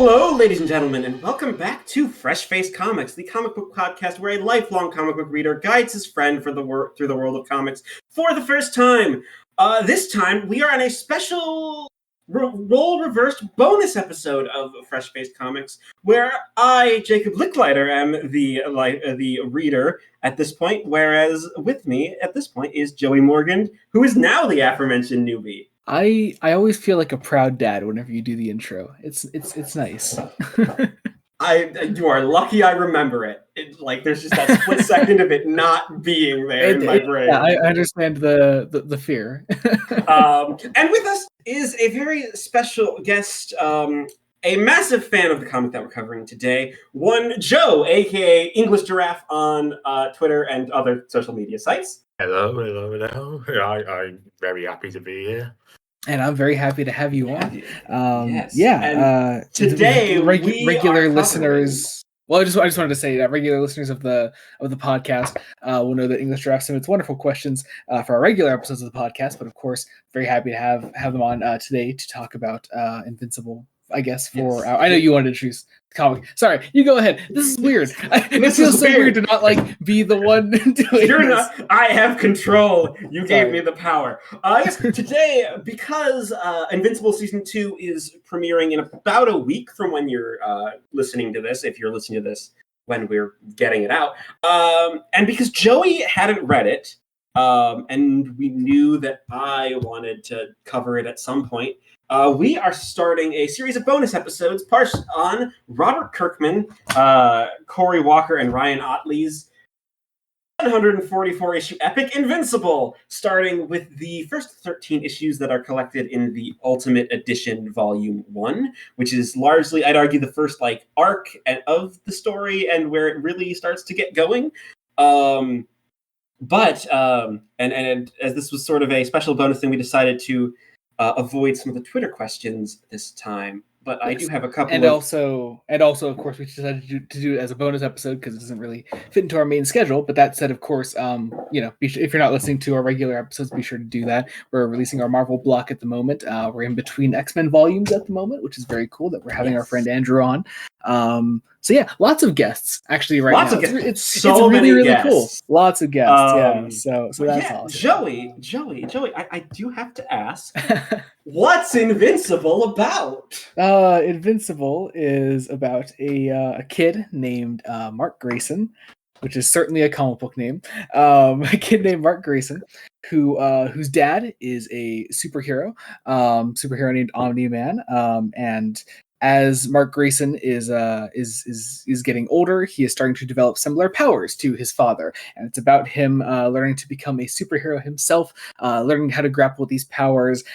Hello, ladies and gentlemen, and welcome back to Fresh Face Comics, the comic book podcast where a lifelong comic book reader guides his friend through the world of comics for the first time. This time, we are on a special role-reversed bonus episode of Fresh Face Comics, where I, Jacob Licklider, am the reader at this point, whereas with me at this point is Joey Morgan, who is now the aforementioned newbie. I always feel like a proud dad whenever you do the intro. It's nice. You are lucky I remember it. There's just that split second of it not being there in my brain. Yeah, I understand the fear. And with us is a very special guest, a massive fan of the comic that we're covering today, one Joe, aka English Giraffe on Twitter and other social media sites. Hello. I'm very happy to be here. And I'm very happy to have you on. Yes. Today regular listeners. Well, I just wanted to say that regular listeners of the podcast will know that English Giraffe submits wonderful questions for our regular episodes of the podcast. But of course, very happy to have them on today to talk about Invincible. I guess for I know you wanted to introduce the comic. Sorry, you go ahead. This is weird. It feels so weird to not be the one doing You're this. not. I have control. You gave me the power. Yes, today, because Invincible Season 2 is premiering in about a week from when you're listening to this, if you're listening to this when we're getting it out, and because Joey hadn't read it, and we knew that I wanted to cover it at some point, we are starting a series of bonus episodes on Robert Kirkman, Corey Walker, and Ryan Ottley's 144-issue epic Invincible, starting with the first 13 issues that are collected in the Ultimate Edition Volume 1, which is largely, I'd argue, the first arc of the story and where it really starts to get going. But as this was sort of a special bonus thing, we decided to avoid some of the Twitter questions this time, but I do have a couple. Also, of course, we decided to do it as a bonus episode because it doesn't really fit into our main schedule. But that said, of course, if you're not listening to our regular episodes, be sure to do that. We're releasing our Marvel block at the moment. We're in between X-Men volumes at the moment, which is very cool that we're having our friend Andrew on. So yeah, lots of guests actually right now. It's really cool. Lots of guests. So that's awesome. Joey, I do have to ask, what's Invincible about? Invincible is about a kid named Mark Grayson, which is certainly a comic book name. A kid named Mark Grayson, whose dad is a superhero named Omni-Man, and as Mark Grayson is getting older, he is starting to develop similar powers to his father, and it's about him learning to become a superhero himself, learning how to grapple with these powers,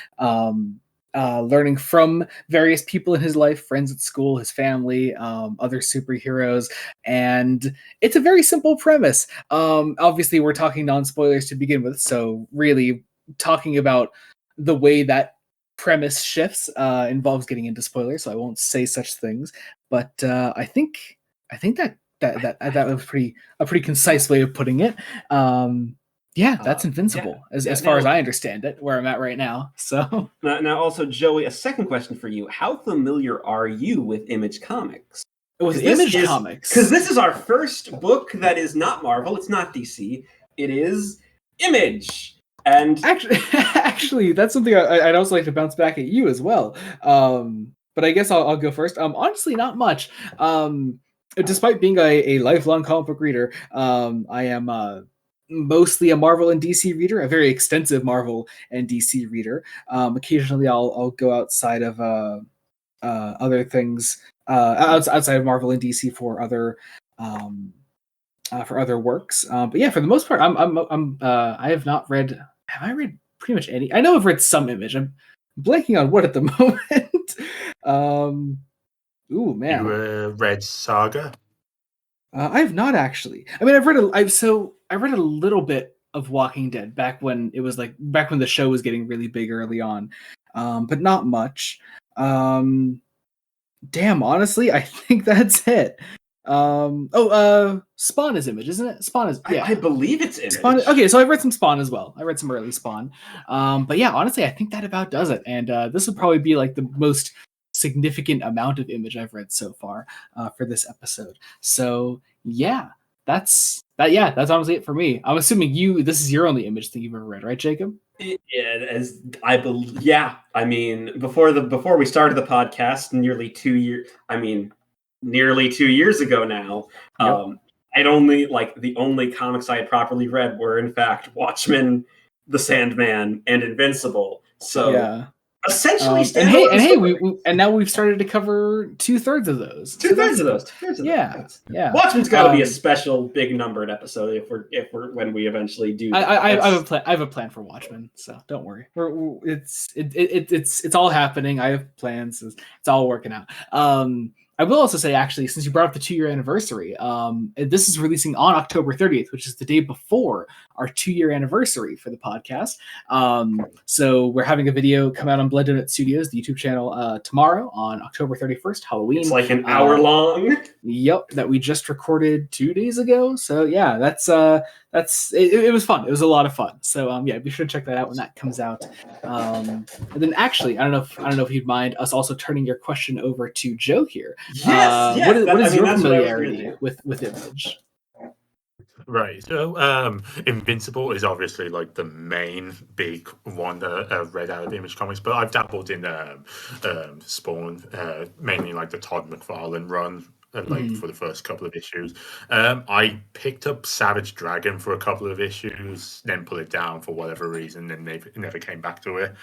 learning from various people in his life, friends at school, his family, other superheroes, and it's a very simple premise. Obviously, we're talking non-spoilers to begin with, so really talking about the way that premise shifts involves getting into spoilers, so I won't say such things. But I think that was a pretty concise way of putting it. That's Invincible as far as I understand it, where I'm at right now. So now, also Joey, a second question for you: how familiar are you with Image Comics? Comics, because this is our first book that is not Marvel. It's not DC. It is Image. And actually, that's something I'd also like to bounce back at you as well. But I guess I'll go first. Honestly, not much. Despite being a lifelong comic book reader, I am mostly a Marvel and DC reader, a very extensive Marvel and DC reader. Occasionally, I'll go outside of other things, outside of Marvel and DC for other works. But yeah, for the most part, I have not read. Have I read pretty much any? I know I've read some Image. I'm blanking on what at the moment. Ooh, man. You read Saga? I have not actually. I mean, I read a little bit of Walking Dead back when the show was getting really big early on, but not much. Damn, honestly, I think that's it. Spawn is Image, isn't it? Spawn is, yeah. I believe it's Image. Spawn, okay, so I've read some Spawn as well. I read some early Spawn. But yeah, honestly, I think that about does it. And this would probably be the most significant amount of Image I've read so far for this episode. So yeah, that's honestly it for me. I'm assuming this is your only Image thing you've ever read, right, Jacob? Yeah, as I believe. Yeah, I mean, before we started the podcast, nearly 2 years ago now. Yep. The only comics I had properly read were in fact Watchmen, The Sandman, and Invincible. So Yeah. essentially, and hey, and now we've started to cover 2/3 of those. Two-thirds of those. Yeah. Watchmen's got to be a special big numbered episode if we're when we eventually do. I have a plan for Watchmen, so don't worry. It's all happening. I have plans. It's all working out. I will also say, actually, since you brought up the 2-year anniversary, this is releasing on October 30th, which is the day before our 2-year anniversary for the podcast. So we're having a video come out on Blood Donut Studios, the YouTube channel, tomorrow on October 31st, Halloween. It's like an hour long. Yep, that we just recorded 2 days ago. So yeah, it was fun. It was a lot of fun. So yeah, be sure to check that out when that comes out. And then actually, I don't know if you'd mind us also turning your question over to Joe here. Yes. What is your familiarity with Image? Right. So, Invincible is obviously like the main big one that I've read out of Image Comics, but I've dabbled in Spawn, mainly like the Todd McFarlane run. For the first couple of issues, I picked up Savage Dragon for a couple of issues, then put it down for whatever reason, and never came back to it.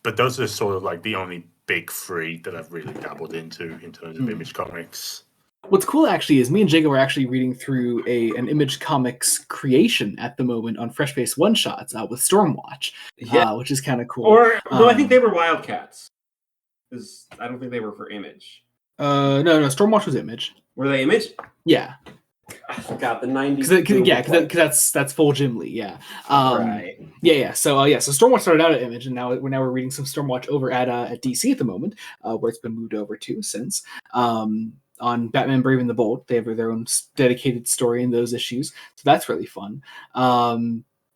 But those are sort of like the only big three that I've really dabbled into in terms of Image Comics. What's cool actually is me and Jacob are actually reading through an Image Comics creation at the moment on Fresh Face One Shots with Stormwatch, which is kind of cool. I think they were Wildcats, because I don't think they were for Image. No, Stormwatch was Image. Were they Image? Yeah. I forgot the 90s. Because that's full Jim Lee. Yeah. Right. Yeah. So Stormwatch started out at Image, and now we're reading some Stormwatch over at DC at the moment, where it's been moved over to since. On Batman Brave and the Bold, they have their own dedicated story in those issues, so that's really fun.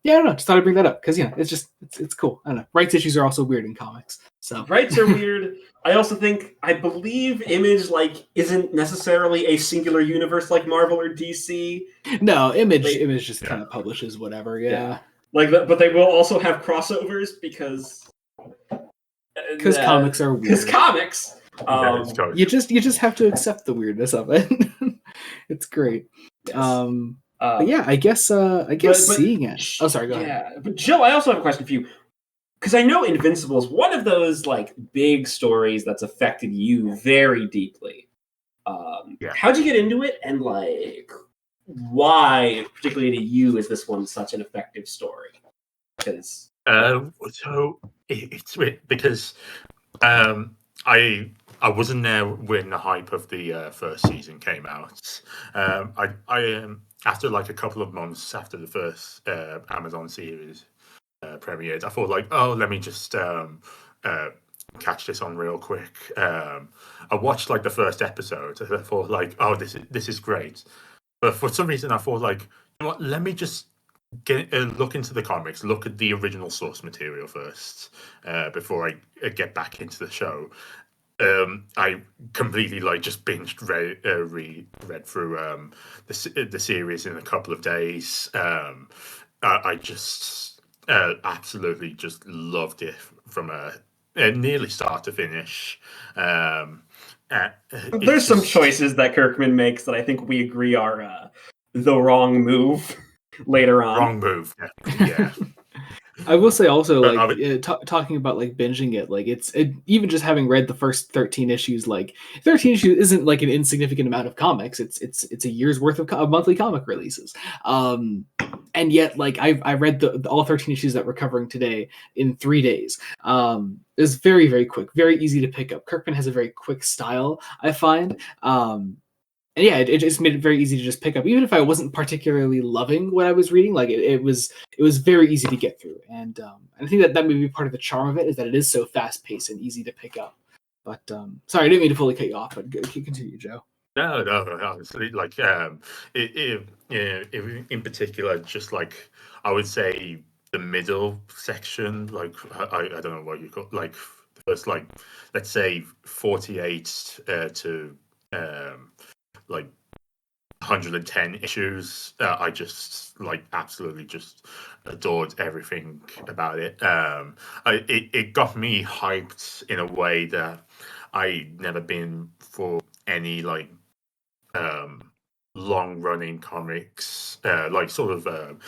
Yeah, I don't know. Just thought I'd bring that up because it's cool. I don't know. Rights issues are also weird in comics. So rights are weird. I believe Image isn't necessarily a singular universe like Marvel or DC. No, Image just kind of publishes whatever. Yeah. But they will also have crossovers because comics are weird. Because comics. You just have to accept the weirdness of it. It's great. Yes. But yeah, I guess seeing it. Oh, sorry, go ahead. Yeah, but Joe, I also have a question for you. Because I know Invincible is one of those big stories that's affected you very deeply. How'd you get into it, and why, particularly to you, is this one such an effective story? Because so it's weird because I wasn't there when the hype of the first season came out. I after a couple of months after the first Amazon series premiered, I thought let me just catch this on real quick. I watched the first episode and I thought this is great, but for some reason I thought you know what, let me just get look into the comics, look at the original source material first before I get back into the show. I completely just binged read through the series in a couple of days. I just absolutely just loved it from a nearly start to finish. There's some choices that Kirkman makes that I think we agree are the wrong move later on. Wrong move, yeah. I will say also, talking about binging it, even just having read the first 13 issues, 13 issues isn't an insignificant amount of comics. It's a year's worth of monthly comic releases. And yet, I read all 13 issues that we're covering today in 3 days. It's very, very quick, very easy to pick up. Kirkman has a very quick style, I find. And yeah, it just made it very easy to just pick up, even if I wasn't particularly loving what I was reading. It was very easy to get through, and I think that may be part of the charm of it, is that it is so fast paced and easy to pick up. But sorry, I didn't mean to fully cut you off. But continue, Joe. No. Honestly, in particular, just I would say the middle section, I don't know what you call the first, like, let's say 48 to like 110 issues. I just like absolutely just adored everything about it. It got me hyped in a way that I'd never been for any like long running comics, like sort of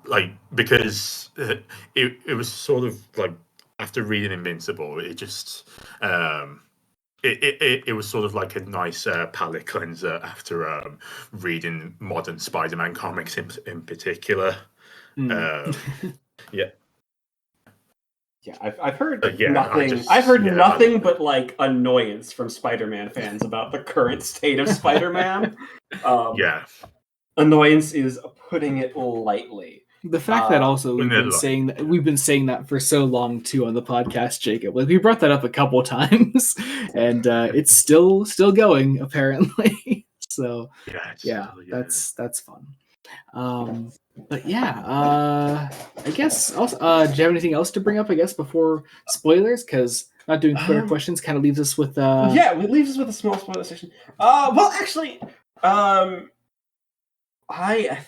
like, because it was sort of like, after reading Invincible, it just it was sort of like a nice palate cleanser after reading modern Spider-Man comics in particular. Yeah. Yeah, I've heard Yeah, nothing. I've heard nothing but like annoyance from Spider-Man fans about the current state of Spider-Man. Yeah. Annoyance is putting it lightly. The fact that also we've been saying that for so long too on the podcast, Jacob. Like, we brought that up a couple times, and it's still going apparently. So that's fun. But yeah, I guess also, do you have anything else to bring up? I guess before spoilers, because not doing Twitter questions kind of leaves us with it leaves us with a small spoiler section. Well, actually, I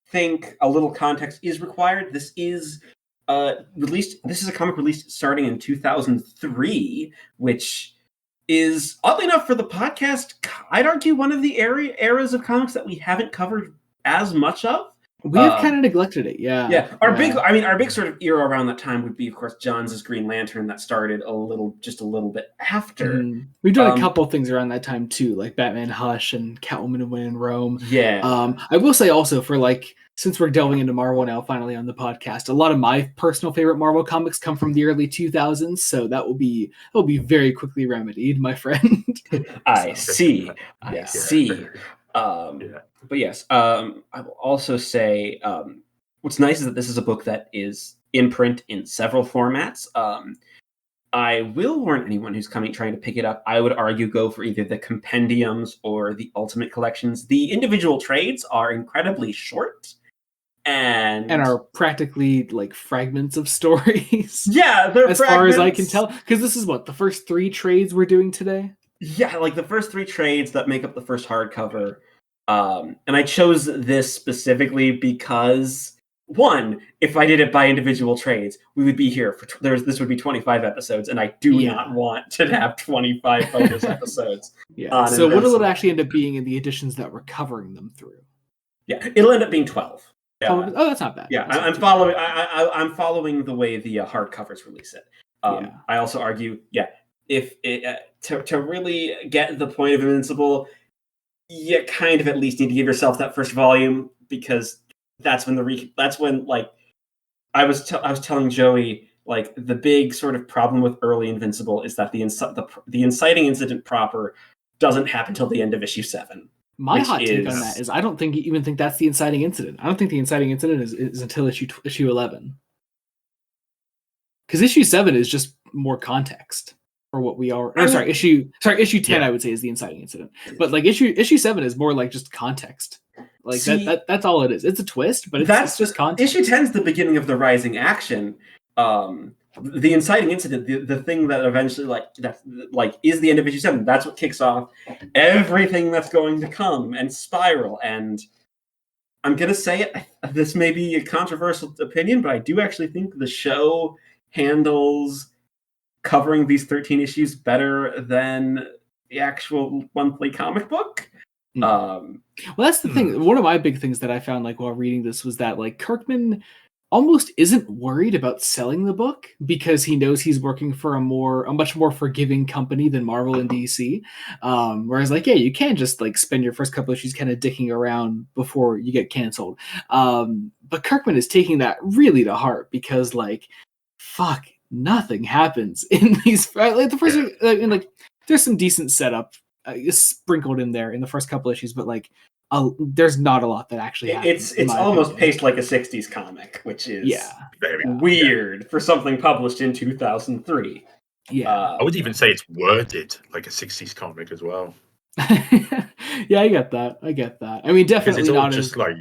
think a little context is required. This is released. This is a comic released starting in 2003, which is, oddly enough, for the podcast, I'd argue one of the eras of comics that we haven't covered as much of. We have kind of neglected it, yeah. Yeah, our big sort of era around that time would be, of course, Johns' Green Lantern, that started a little bit after. We've done a couple things around that time too, like Batman Hush and Catwoman and When in Rome. Yeah. I will say also, for like, since we're delving into Marvel now finally on the podcast, a lot of my personal favorite Marvel comics come from the early 2000s, so that will be very quickly remedied, my friend. I see. But yes, I will also say what's nice is that this is a book that is in print in several formats. I will warn anyone who's trying to pick it up. I would argue go for either the compendiums or the ultimate collections. The individual trades are incredibly short and are practically like fragments of stories. Yeah, they're as far as I can tell, because this is what the first 3 trades we're doing today. Yeah, like the first 3 trades that make up the first hardcover. And I chose this specifically because, one, if I did it by individual trades, we would be here for this would be 25 episodes, and I do not want to have 25 bonus episodes. Yeah. So what will it actually end up being in the editions that we're covering them through? Yeah, it'll end up being 12. Yeah. Oh, that's not bad. Yeah, I'm following. I'm following the way the hardcovers release it. I also argue, if to really get the point of Invincible, you kind of at least need to give yourself that first volume, because that's when like I was telling Joey, like, the big sort of problem with early Invincible is that the inciting incident proper doesn't happen until the end of issue 7. My hot take on that is I don't even think that's the inciting incident. I don't think the inciting incident is until issue 11. Because issue 7 is just more context for what we are. Issue 10 I would say is the inciting incident. But like issue 7 is more like just context. Like that's all it is. It's a twist, but it's just context. Issue 10 is the beginning of the rising action. The inciting incident, the thing that eventually is the end of issue 7. That's what kicks off everything that's going to come and spiral. And I'm gonna say it. This may be a controversial opinion, but I do actually think the show handles covering these 13 issues better than the actual monthly comic book. Well, that's the thing. One of my big things that I found, like, while reading this, was that, like, Kirkman almost isn't worried about selling the book because he knows he's working for a much more forgiving company than Marvel and DC. Whereas, like, you can't just like spend your first couple issues kind of dicking around before you get canceled. But Kirkman is taking that really to heart, because, like, fuck, nothing happens in these. Like, the first, and like, there's some decent setup sprinkled in there in the first couple issues, but like, there's not a lot that actually happens. It's almost paced like a 60s comic, which is weird for something published in 2003. I would even say it's worded like a 60s comic as well. Yeah, I get that. I mean, definitely it's all not just like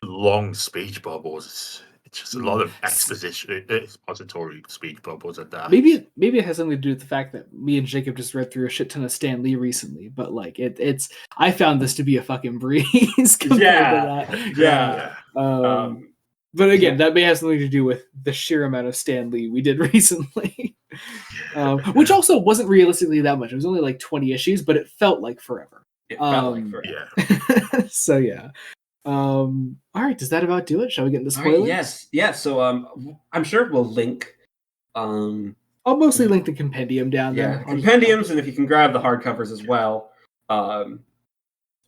long speech bubbles. Just a lot of expository speak bubbles at that. Maybe it has something to do with the fact that me and Jacob just read through a shit ton of Stan Lee recently, but like it's I found this to be a fucking breeze compared to that. Yeah. But again, that may have something to do with the sheer amount of Stan Lee we did recently, which also wasn't realistically that much. It was only like 20 issues, but it felt like forever. It felt like forever. Yeah. So yeah. All right, does that about do it? Shall we get into spoilers? Right, yes. Yeah, so I'm sure we'll link I'll mostly link the compendium down there. Compendiums, and if you can grab the hardcovers as well.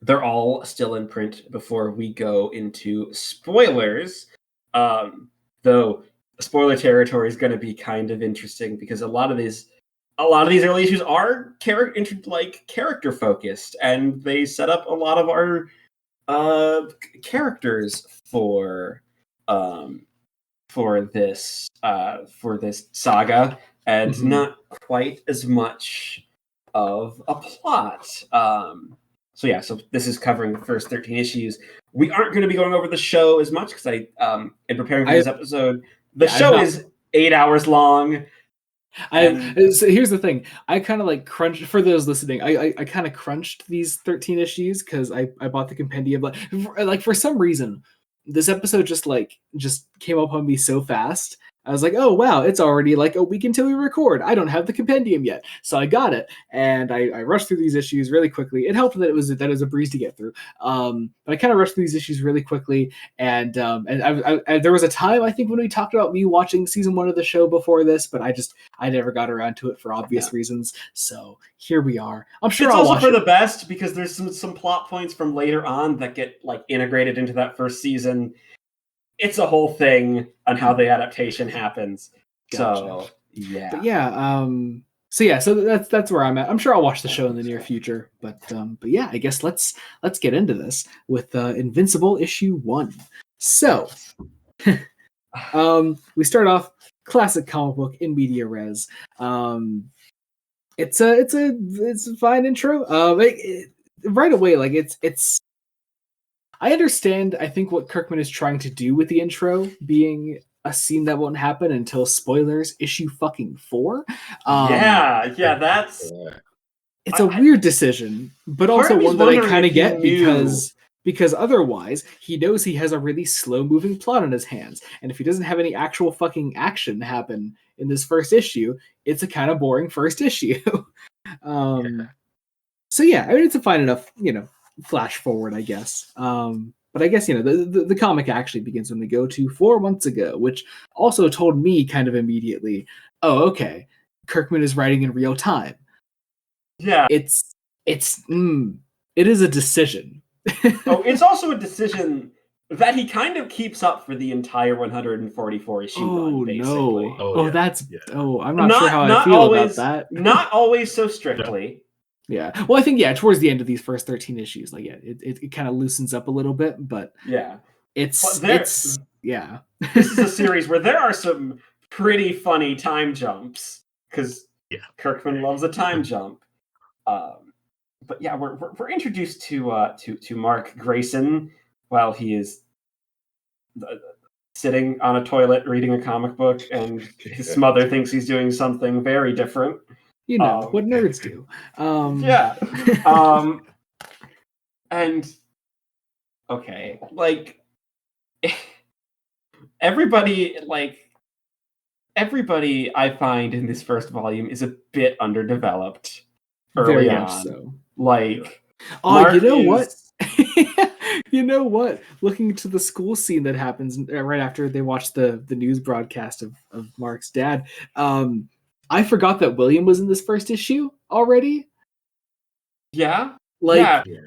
They're all still in print before we go into spoilers. Though spoiler territory is going to be kind of interesting because a lot of these early issues are character focused, and they set up a lot of our characters for this saga, and not quite as much of a plot. So this is covering the first 13 issues. We aren't going to be going over the show as much because in preparing for this episode, the show is 8 hours long. So here's the thing. I kind of like crunched for those listening. I kind of crunched these 13 issues because I bought the compendium. Like for some reason, this episode just came up on me so fast. I was like, oh wow, it's already like a week until we record. I don't have the compendium yet, so I got it, and I rushed through these issues really quickly. It helped that it was a breeze to get through. But I kind of rushed through these issues really quickly, and I there was a time I think when we talked about me watching season 1 of the show before this, but I never got around to it for obvious reasons. So here we are. I'm sure it's I'll also watch for it. the best because there's some plot points from later on that get like integrated into that first season. It's a whole thing on how the adaptation happens. Gotcha. So yeah. But yeah, so that's where I'm at. I'm sure I'll watch the show in the near future. But yeah, I guess let's get into this with Invincible issue 1. So we start off classic comic book in media res. It's a fine intro. Right away, like it's I understand, I think, what Kirkman is trying to do with the intro being a scene that won't happen until spoilers issue fucking 4. That's... It's a weird decision, but also one that I kind of get because otherwise he knows he has a really slow-moving plot on his hands, and if he doesn't have any actual fucking action happen in this first issue, it's a kind of boring first issue. So yeah, I mean, it's a fine enough, flash forward, I guess. But I guess, the comic actually begins when we go to 4 months ago, which also told me kind of immediately, oh, okay, Kirkman is writing in real time. Yeah. It is a decision. It's also a decision that he kind of keeps up for the entire 144 issue run, basically. I'm not sure how I feel about that. Not always so strictly. Yeah. Well, I think, towards the end of these first 13 issues, like, it kind of loosens up a little bit, but this is a series where there are some pretty funny time jumps because Kirkman loves a time jump. But yeah, we're introduced to Mark Grayson while he is sitting on a toilet reading a comic book, and his mother thinks he's doing something very different. What nerds do. And okay, like everybody I find in this first volume is a bit underdeveloped early on. So. Like, what? You know what? Looking to the school scene that happens right after they watch the news broadcast of Mark's dad, I forgot that William was in this first issue already. Yeah. The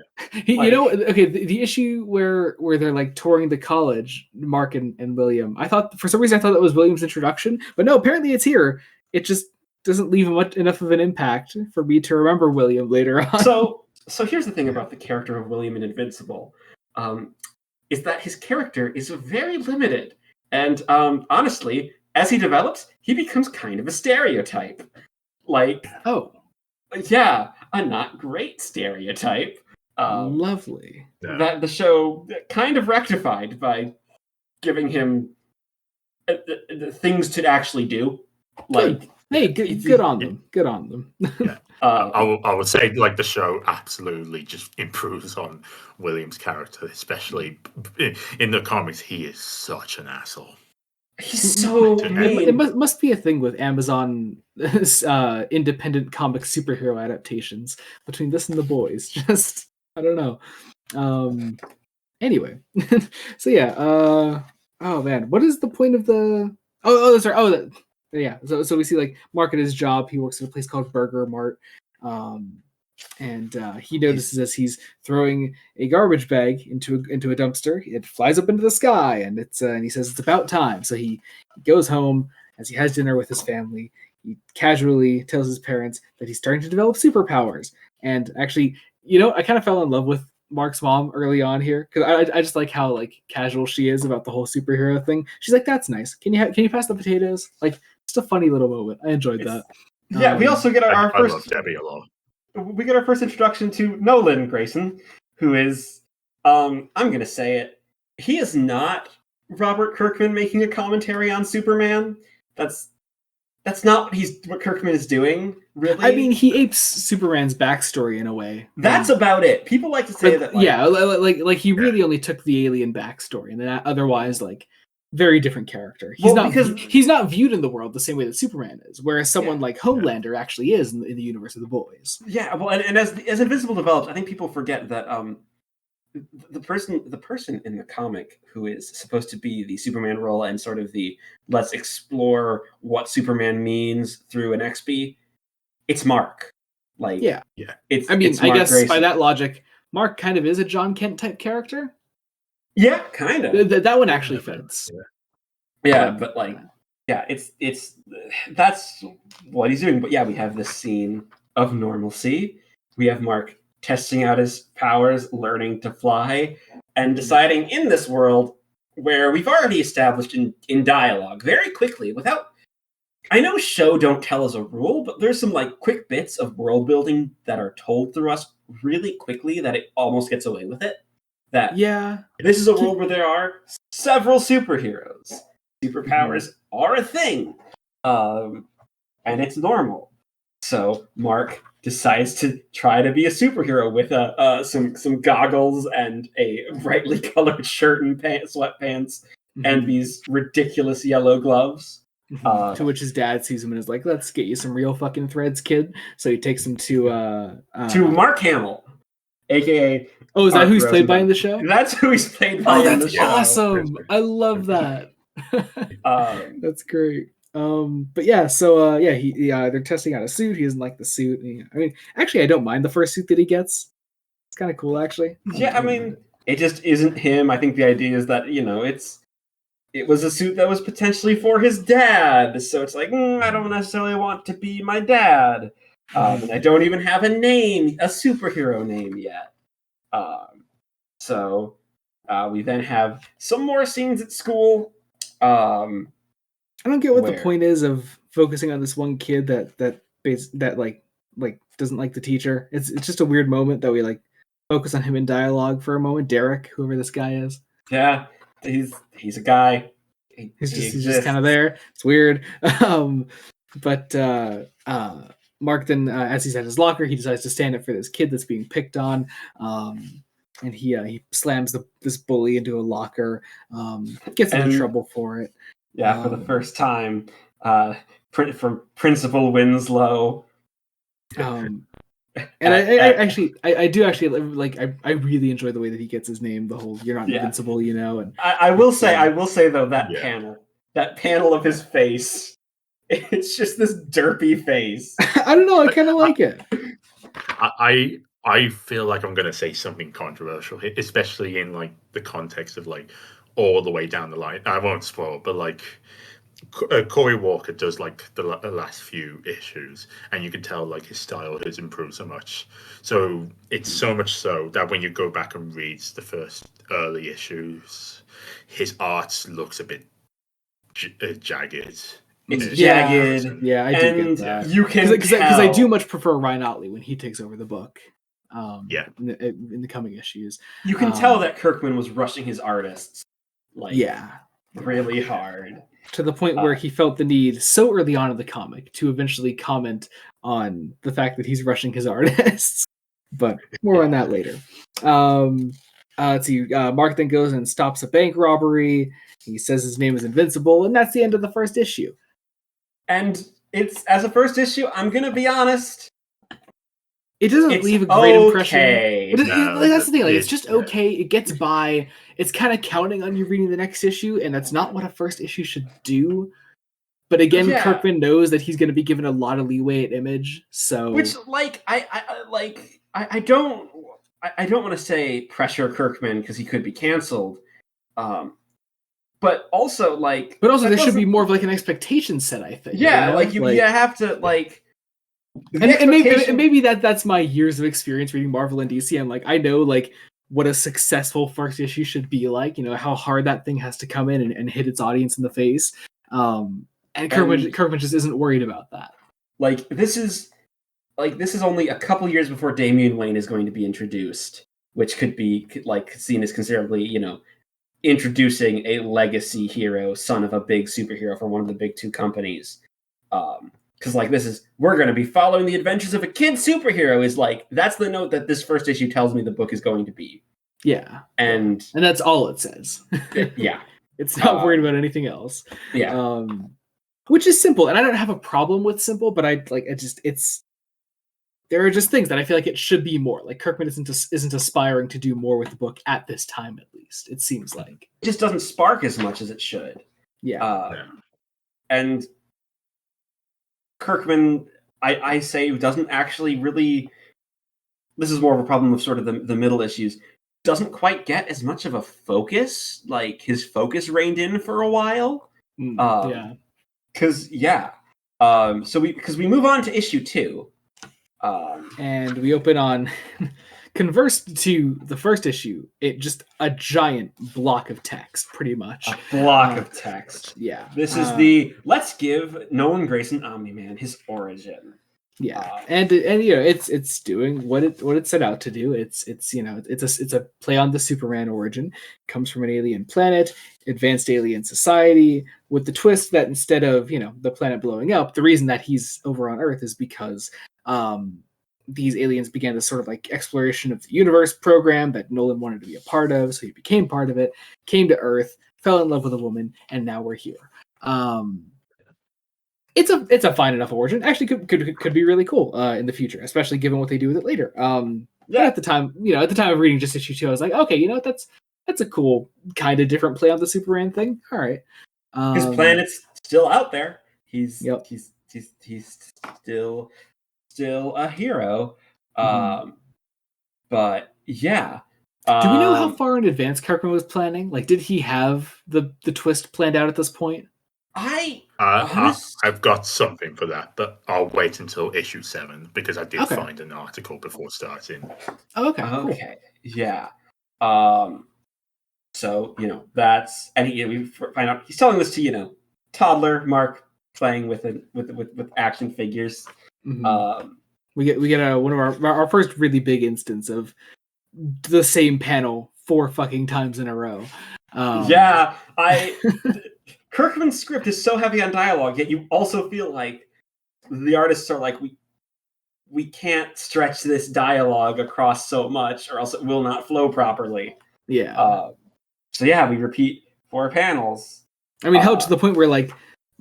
issue where they're like touring the college, Mark and William. For some reason I thought that was William's introduction, but no, apparently it's here. It just doesn't leave enough of an impact for me to remember William later on. So here's the thing about the character of William in Invincible, is that his character is very limited, and honestly, as he develops, he becomes kind of a stereotype. Like, a not great stereotype. Lovely. That the show kind of rectified by giving him things to actually do. Like, hey, good on them. Good on them. Yeah. I would say like the show absolutely just improves on William's character, especially in the comics. He is such an asshole. He's so mean. It must be a thing with Amazon independent comic superhero adaptations between this and The Boys. Just I don't know. Anyway, so yeah. Oh man, what is the point of the? That's right. Yeah. So we see like Mark at his job. He works at a place called Burger Mart. And he notices as he's throwing a garbage bag into a dumpster, it flies up into the sky, and and he says it's about time. So he goes home as he has dinner with his family. He casually tells his parents that he's starting to develop superpowers. And actually, I kind of fell in love with Mark's mom early on here because I just like how like casual she is about the whole superhero thing. She's like, "That's nice. Can you pass the potatoes?" Like, just a funny little moment. I enjoyed that. Yeah, we also get our first. I love Debbie a lot. We get our first introduction to Nolan Grayson, who is, I'm going to say it, he is not Robert Kirkman making a commentary on Superman. That's not what Kirkman is doing, really. I mean, he apes Superman's backstory in a way. That's about it. People like to say that. Like he really only took the alien backstory, and then otherwise, like, very different character. He's not viewed in the world the same way that Superman is, whereas someone like Homelander actually is in the universe of The Boys. Yeah, well, and as Invincible develops, I think people forget that the person in the comic who is supposed to be the Superman role and sort of the let's explore what Superman means through an XP, it's Mark. Like, yeah. It's I guess Grayson. By that logic, Mark kind of is a John Kent type character. Yeah, kind of. That one actually fits. Yeah, but like, yeah, it's that's what he's doing. But yeah, we have this scene of normalcy. We have Mark testing out his powers, learning to fly, and deciding in this world where we've already established in dialogue very quickly without. I know show don't tell as a rule, but there's some like quick bits of world building that are told through us really quickly that it almost gets away with it. This is a world where there are several superheroes. Superpowers are a thing. And it's normal. So Mark decides to try to be a superhero with some goggles and a brightly colored shirt and sweatpants and these ridiculous yellow gloves. To which his dad sees him and is like, "Let's get you some real fucking threads, kid." So he takes him to Mark Hamill, aka. Oh, is that who he's played by in the show? That's who he's played by in the show. Awesome! I love that. That's great. But yeah, so they're testing out a suit. He doesn't like the suit. I mean, actually, I don't mind the first suit that he gets. It's kind of cool, actually. Yeah, I mean, it just isn't him. I think the idea is that it was a suit that was potentially for his dad. So it's like, I don't necessarily want to be my dad. And I don't even have a name, a superhero name yet. So we then have some more scenes at school. I don't get what the point is of focusing on this one kid that doesn't like the teacher. It's just a weird moment that we like focus on him in dialogue for a moment. Derek, whoever this guy is. Yeah, he's a guy. He's just kind of there. It's weird. But Mark then, as he's at his locker, he decides to stand up for this kid that's being picked on. And he slams this bully into a locker. Gets into trouble for it. Yeah, for the first time, from Principal Winslow. And I do actually like. I really enjoy the way that he gets his name. The whole "you're not invincible," And I will say though that panel of his face, it's just this derpy face. I don't know. I kind of like it. I feel like I'm going to say something controversial, especially in like the context of like all the way down the line. I won't spoil, but like Corey Walker does like the last few issues, and you can tell like his style has improved so much. So it's so much so that when you go back and read the first early issues, his art looks a bit jagged. It's jagged. Yeah, I do get that. You can because I do much prefer Ryan Ottley when he takes over the book. In the coming issues, you can tell that Kirkman was rushing his artists. really hard. To the point where he felt the need so early on in the comic to eventually comment on the fact that he's rushing his artists. But more on that later. Let's see. Mark then goes and stops a bank robbery. He says his name is Invincible, and that's the end of the first issue. And it's, as a first issue, I'm gonna be honest, it doesn't leave a great impression. That's the thing. Like, it's just okay. It gets by. It's kind of counting on you reading the next issue, and that's not what a first issue should do. But again, Kirkman knows that he's going to be given a lot of leeway at Image. So, which, like, I don't want to say pressure Kirkman because he could be canceled. But also, like, there should be more of like an expectation set. I think. Yeah, you have to like. And maybe that's my years of experience reading Marvel and DC. I'm like, I know like what a successful first issue should be like. You know how hard that thing has to come in and hit its audience in the face. And Kirkman just isn't worried about that. Like this is only a couple years before Damian Wayne is going to be introduced, which could be like seen as considerably, introducing a legacy hero, son of a big superhero for one of the big two companies. Because we're going to be following the adventures of a kid superhero is like, that's the note that this first issue tells me the book is going to be. Yeah. And that's all it says. Yeah. It's not worried about anything else. Yeah. Which is simple. And I don't have a problem with simple, but there are just things that I feel like it should be more. Like Kirkman isn't aspiring to do more with the book at this time, at least. It seems like. It just doesn't spark as much as it should. Yeah. And Kirkman, I say, doesn't actually really... This is more of a problem of sort of the middle issues. Doesn't quite get as much of a focus. Like, his focus reined in for a while. Yeah. Because, so we move on to issue 2. And we open on... Converse to the first issue, it just a giant block of text, pretty much. A block of text. Yeah. This is let's give Nolan Grayson Omni-Man his origin. Yeah, and it's doing what it set out to do. It's a play on the Superman origin. Comes from an alien planet, advanced alien society, with the twist that instead of the planet blowing up, the reason that he's over on Earth is because these aliens began this sort of like exploration of the universe program that Nolan wanted to be a part of, so he became part of it, came to Earth, fell in love with a woman, and now we're here. It's a fine enough origin. Actually, could be really cool in the future, especially given what they do with it later. But at the time of reading just issue 2, I was like, okay, that's a cool kind of different play on the Superman thing. All right, his planet's still out there. He's still a hero. But yeah. Do we know how far in advance Kirkman was planning? Like, did he have the twist planned out at this point? I've got something for that, but I'll wait until issue 7 because I did find an article before starting. Oh, okay. Cool. Yeah. So that's, and we find out he's telling this to toddler Mark playing with action figures. Mm-hmm. We get one of our first really big instance of the same panel 4 fucking times in a row. Kirkman's script is so heavy on dialogue, yet you also feel like the artists are like, we can't stretch this dialogue across so much, or else it will not flow properly. Yeah. We repeat 4 panels. I mean, hell, to the point where like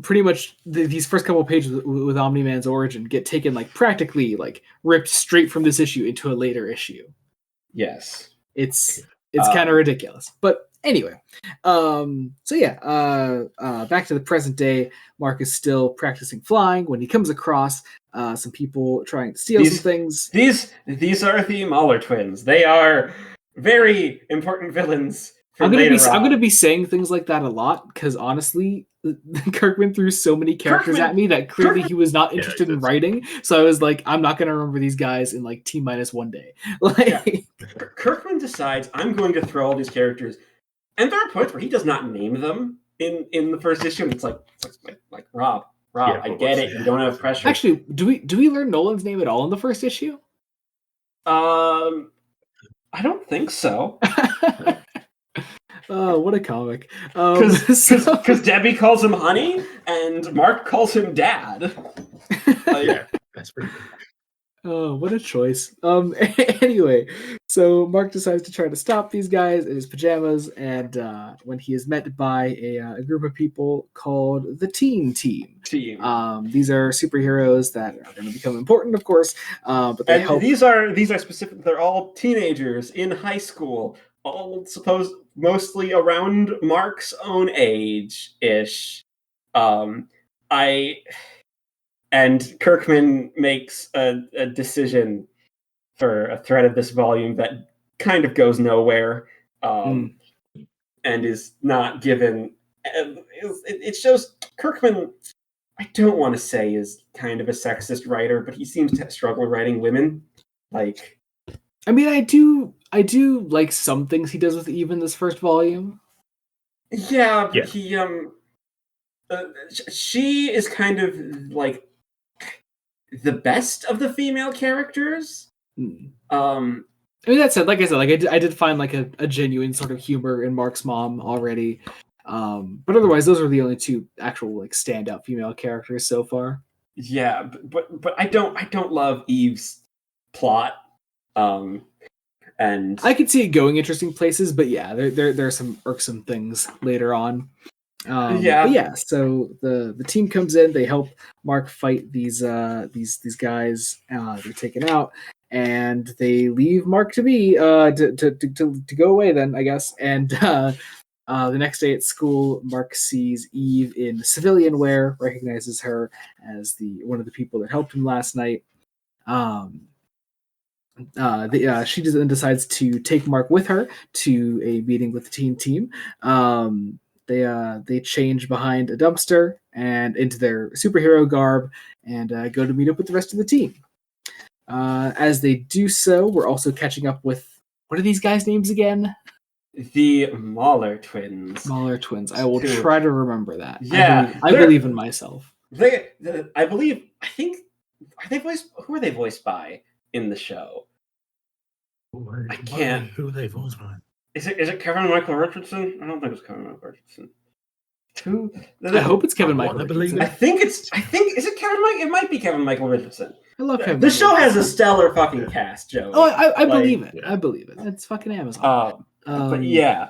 pretty much these first couple of pages with Omni-Man's origin get taken like practically like ripped straight from this issue into a later issue. Yes. It's kind of ridiculous. But anyway, back to the present day. Mark is still practicing flying when he comes across some people trying to steal some things. These are the Mahler twins. They are very important villains. I'm going to be saying things like that a lot because honestly, Kirkman threw so many characters at me that clearly he was not interested in writing. So I was like, I'm not going to remember these guys in like T-1 day. Kirkman decides I'm going to throw all these characters, and there are points where he does not name them in the first issue. And it's like Rob, I get it. You don't have pressure. Actually, do we learn Nolan's name at all in the first issue? I don't think so. Oh, what a comic! Because Debbie calls him honey and Mark calls him dad. Yeah, that's pretty good. Oh, what a choice. Anyway, so Mark decides to try to stop these guys in his pajamas, and when he is met by a group of people called the Teen Team. These are superheroes that are going to become important, of course, but they help. These are specific. They're all teenagers in high school, all mostly around Mark's own age-ish. And Kirkman makes a decision for a thread of this volume that kind of goes nowhere, and is not given. It shows Kirkman, I don't want to say is kind of a sexist writer, but he seems to struggle writing women. Like, I mean, I do like some things he does with Eve in this first volume. Yeah, but he she is kind of like the best of the female characters. I mean, that said, like I said, I did find like a genuine sort of humor in Mark's mom already. But otherwise, those are the only two actual like standout female characters so far. Yeah, but I don't love Eve's plot. And I could see it going interesting places, but yeah, there are some irksome things later on. But yeah, so the team comes in, they help Mark fight these guys. They're taken out, and they leave Mark to be to go away. Then I guess, and the next day at school, Mark sees Eve in civilian wear, recognizes her as one of the people that helped him last night. She then decides to take Mark with her to a meeting with the teen team. They change behind a dumpster and into their superhero garb and go to meet up with the rest of the team. As they do so, we're also catching up with, what are these guys' names again? The Mahler twins. Mahler twins. I will try to remember that. Yeah, I believe in myself. Who are they voiced by in the show? I can't. Who are they voiced by? Is it Kevin Michael Richardson? I don't think it's Kevin Michael Richardson. Who? I hope it's Kevin Michael Richardson. I think is it Kevin Michael? It might be Kevin Michael Richardson. I love Kevin. The show has a stellar fucking cast, Joe. Oh, I believe it. I believe it. It's fucking Amazon. But yeah.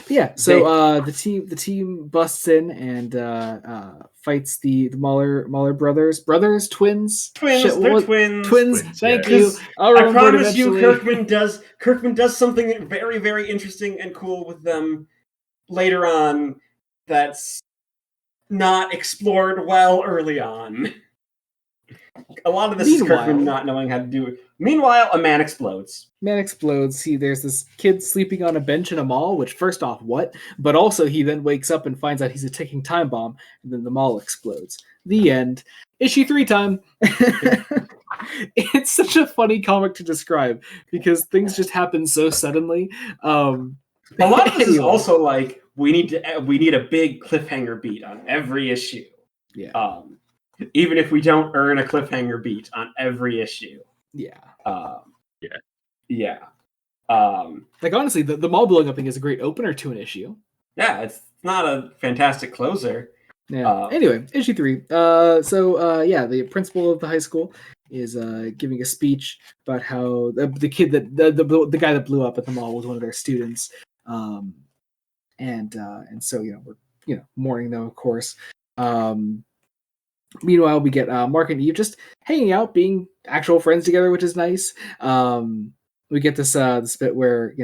Yeah, so the team busts in and fights the Mahler brothers, twins. They're twins. Twins. Thank you. I promise you, Kirkman does something very, very interesting and cool with them later on. That's not explored well early on. A lot of this is Kirkman not knowing how to do it. Meanwhile, a man explodes. See, there's this kid sleeping on a bench in a mall, which, first off, what? But also, he then wakes up and finds out he's a ticking time bomb, and then the mall explodes. The end. Issue 3 time. It's such a funny comic to describe, because things just happen so suddenly. A lot of this is also like, we need a big cliffhanger beat on every issue. Yeah. Even if we don't earn a cliffhanger beat on every issue. Yeah. Yeah. Like, honestly, the mall blowing up thing is a great opener to an issue. Yeah, it's not a fantastic closer. Yeah. Anyway, issue 3. The principal of the high school is giving a speech about how the kid that the guy that blew up at the mall was one of their students. And so we're mourning them, of course. Meanwhile, we get Mark and Eve just hanging out, being actual friends together, which is nice. We get this bit where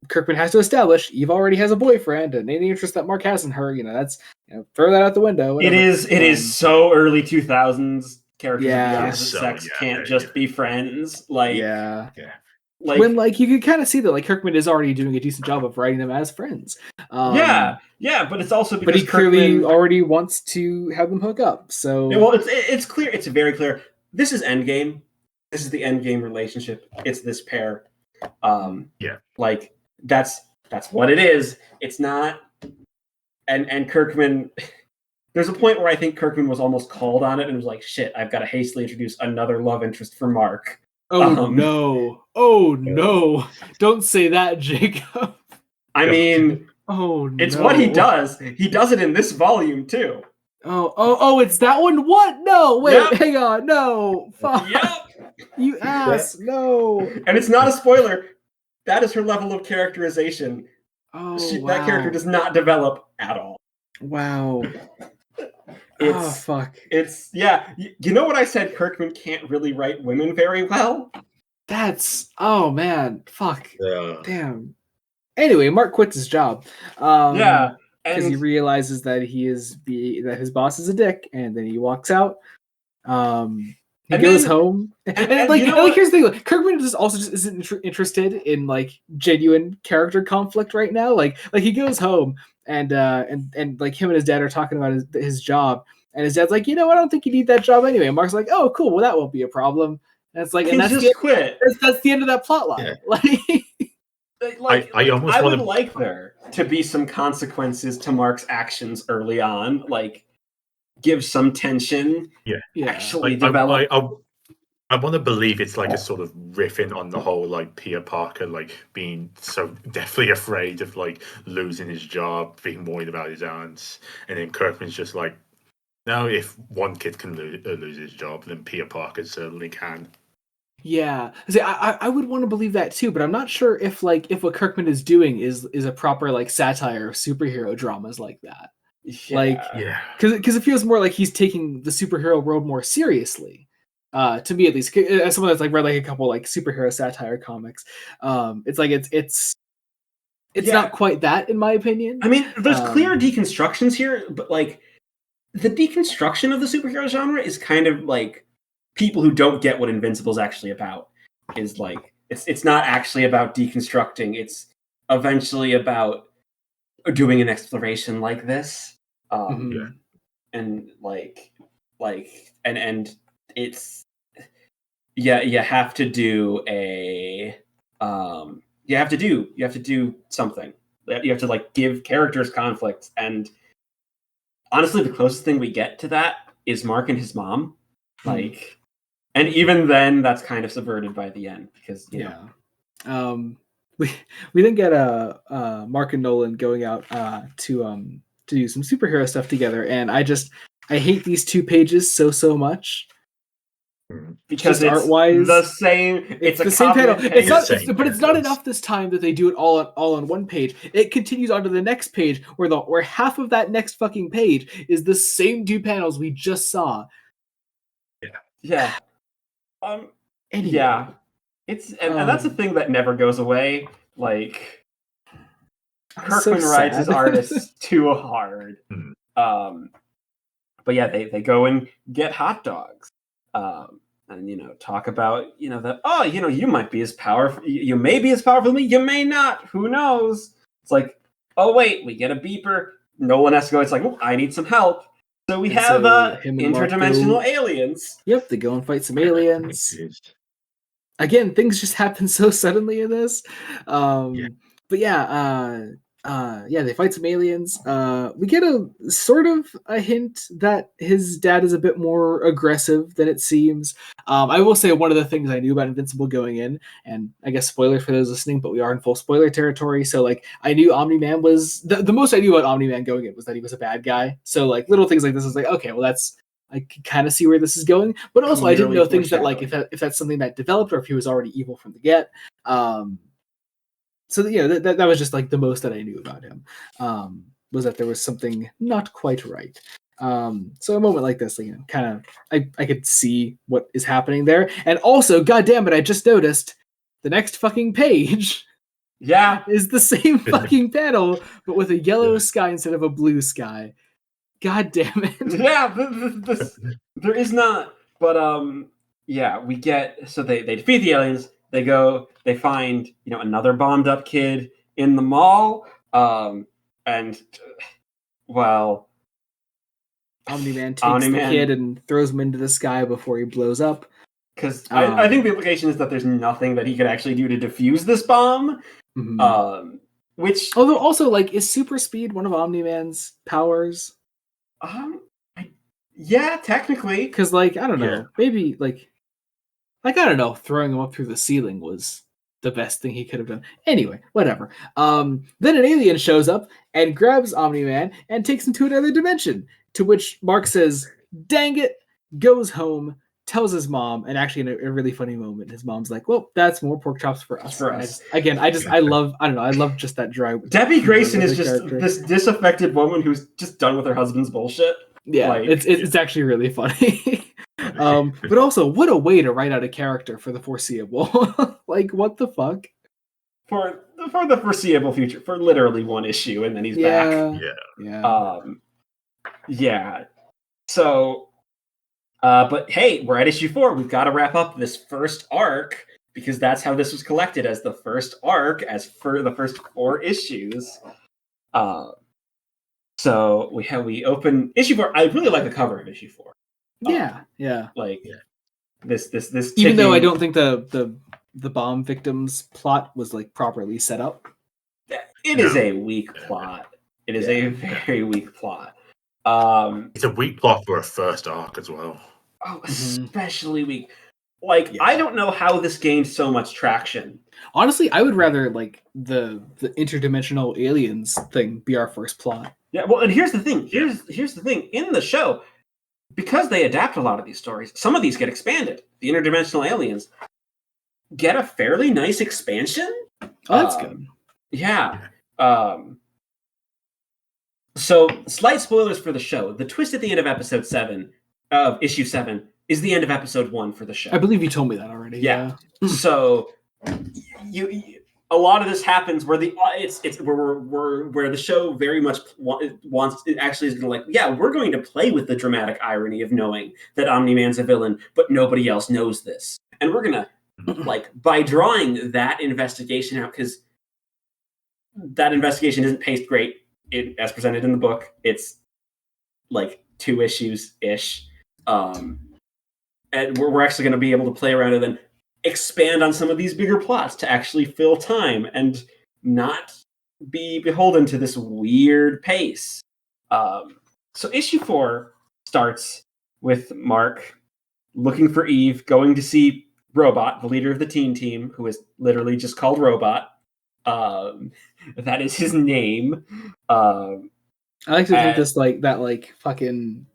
Kirkman has to establish Eve already has a boyfriend, and any interest that Mark has in her, that's throw that out the window. Whatever. It is so early 2000s. Characters of the opposite sex can't just be friends. When you can kind of see that Kirkman is already doing a decent job of writing them as friends. But it's also because he clearly already wants to have them hook up. So it's clear. It's very clear. This is Endgame. This is the Endgame relationship. It's this pair. That's what it is. It's not. And Kirkman. There's a point where I think Kirkman was almost called on it and was like, "Shit, I've got to hastily introduce another love interest for Mark." Oh no! Oh no! Don't say that, Jacob. I mean, Oh no! it's what he does. He does it in this volume too. Oh! It's that one. What? No! Wait, Yep. hang on. No! Fuck! Yep. You ass! No! And it's not a spoiler. That is her level of characterization. Oh wow! That character does not develop at all. Wow. Fuck. It's You know what I said? Kirkman can't really write women very well. Oh man. Fuck. Yeah. Damn. Anyway, Mark quits his job. Yeah. Because he realizes that that his boss is a dick, and then he walks out. He goes home, and here's the thing: like, Kirkman just isn't interested in like genuine character conflict right now. Like he goes home, and like him and his dad are talking about his job, and his dad's like, I don't think you need that job anyway. And Mark's like, oh, cool, well that won't be a problem. And it's like, and that's quit. That's the end of that plot line. Yeah. I would like there to be some consequences to Mark's actions early on, like give some tension. Yeah. Actually develop. I want to believe it's like a sort of riffing on the whole like Peter Parker like being so deathly afraid of like losing his job, being worried about his aunts, and then Kirkman's just like, no, if one kid can lose his job, then Peter Parker certainly can. Yeah, see, I would want to believe that too, but I'm not sure if what Kirkman is doing is a proper like satire of superhero dramas like that. Because it feels more like he's taking the superhero world more seriously. To me, at least, as someone that's like read like a couple like superhero satire comics, it's like it's not quite that, in my opinion. I mean, there's clear deconstructions here, but like the deconstruction of the superhero genre is kind of like people who don't get what Invincible's actually about. Is like it's not actually about deconstructing. It's eventually about doing an exploration like this, and and it's you have to do a you have to do something. You have to like give characters conflict, and honestly, the closest thing we get to that is Mark and his mom, like. And even then, that's kind of subverted by the end because you know. We then get Mark and Nolan going out to do some superhero stuff together, and I hate these 2 pages so much because it's art-wise the same. It's the same panel. It's not, but it's not enough this time that they do it all on one page. It continues on to the next page where half of that next fucking page is the same 2 panels we just saw. Yeah. Anyway. Yeah, it's and that's the thing that never goes away. Like Kirkman rides his artists too hard. But yeah, they go and get hot dogs, and talk about that. You might be as powerful. You may be as powerful as me. You may not. Who knows? It's like, oh wait, we get a beeper. Nolan has to go. It's like, I need some help. So we have interdimensional aliens. Yep, they go and fight some aliens. Again, things just happen so suddenly in this. But they fight some aliens. We get a sort of a hint that his dad is a bit more aggressive than it seems. I will say one of the things I knew about Invincible going in, and I guess spoiler for those listening, but we are in full spoiler territory. So like I knew Omni-Man was the most I knew about Omni-Man going in was that he was a bad guy. So like little things like this is like, okay, well I can kind of see where this is going, but also I didn't know things that like if that's something that developed or if he was already evil from the get. So that was just like the most that I knew about him, was that there was something not quite right. So a moment like this, kind of I could see what is happening there, and also, god damn it, I just noticed the next fucking page. Yeah, is the same fucking panel, but with a yellow sky instead of a blue sky. God damn it. Yeah, there is not. But we get so they defeat the aliens. They find another bombed up kid in the mall. And well, Omni-Man takes the kid and throws him into the sky before he blows up. Because I think the implication is that there's nothing that he could actually do to defuse this bomb. Mm-hmm. Which although also like is super speed one of Omni-Man's powers? Yeah, technically. Because like I don't know, maybe like Like, I don't know, throwing him up through the ceiling was the best thing he could have done. Anyway, whatever. Then an alien shows up and grabs Omni-Man and takes him to another dimension, to which Mark says, dang it, goes home, tells his mom, and actually in a really funny moment, his mom's like, well, that's more pork chops for us. I love just that dry. Debbie Grayson is just this disaffected woman who's just done with her husband's bullshit. Yeah, like, it's actually really funny. But also, what a way to write out a character for the foreseeable. Like, what the fuck? For the foreseeable future, for literally one issue, and then he's back. Yeah. So, but hey, we're at issue 4. We've got to wrap up this first arc, because that's how this was collected, as the first arc, as for the first 4 issues. So we open issue 4. I really like the cover of issue 4. This even though I don't think the bomb victims plot was like properly set up. It is a weak plot. It is a very weak plot. It's a weak plot for a first arc as well. Oh, especially weak. Like, I don't know how this gained so much traction. Honestly, I would rather like the interdimensional aliens thing be our first plot. Yeah, well, and here's the thing. Here's the thing. In the show, because they adapt a lot of these stories, some of these get expanded. The interdimensional aliens get a fairly nice expansion. Oh, that's good. Yeah. So, slight spoilers for the show. The twist at the end of episode 7, of issue 7, is the end of episode 1 for the show. I believe you told me that already. Yeah. So, a lot of this happens where where the show very much wants it actually is going to we're going to play with the dramatic irony of knowing that Omni-Man's a villain, but nobody else knows this, and we're gonna by drawing that investigation out, because that investigation isn't paced great as presented in the book. It's like 2 issues ish, and we're actually going to be able to play around and then expand on some of these bigger plots to actually fill time and not be beholden to this weird pace. So issue 4 starts with Mark looking for Eve, going to see Robot, the leader of the teen team, who is literally just called Robot. That is his name. I like to think this that fucking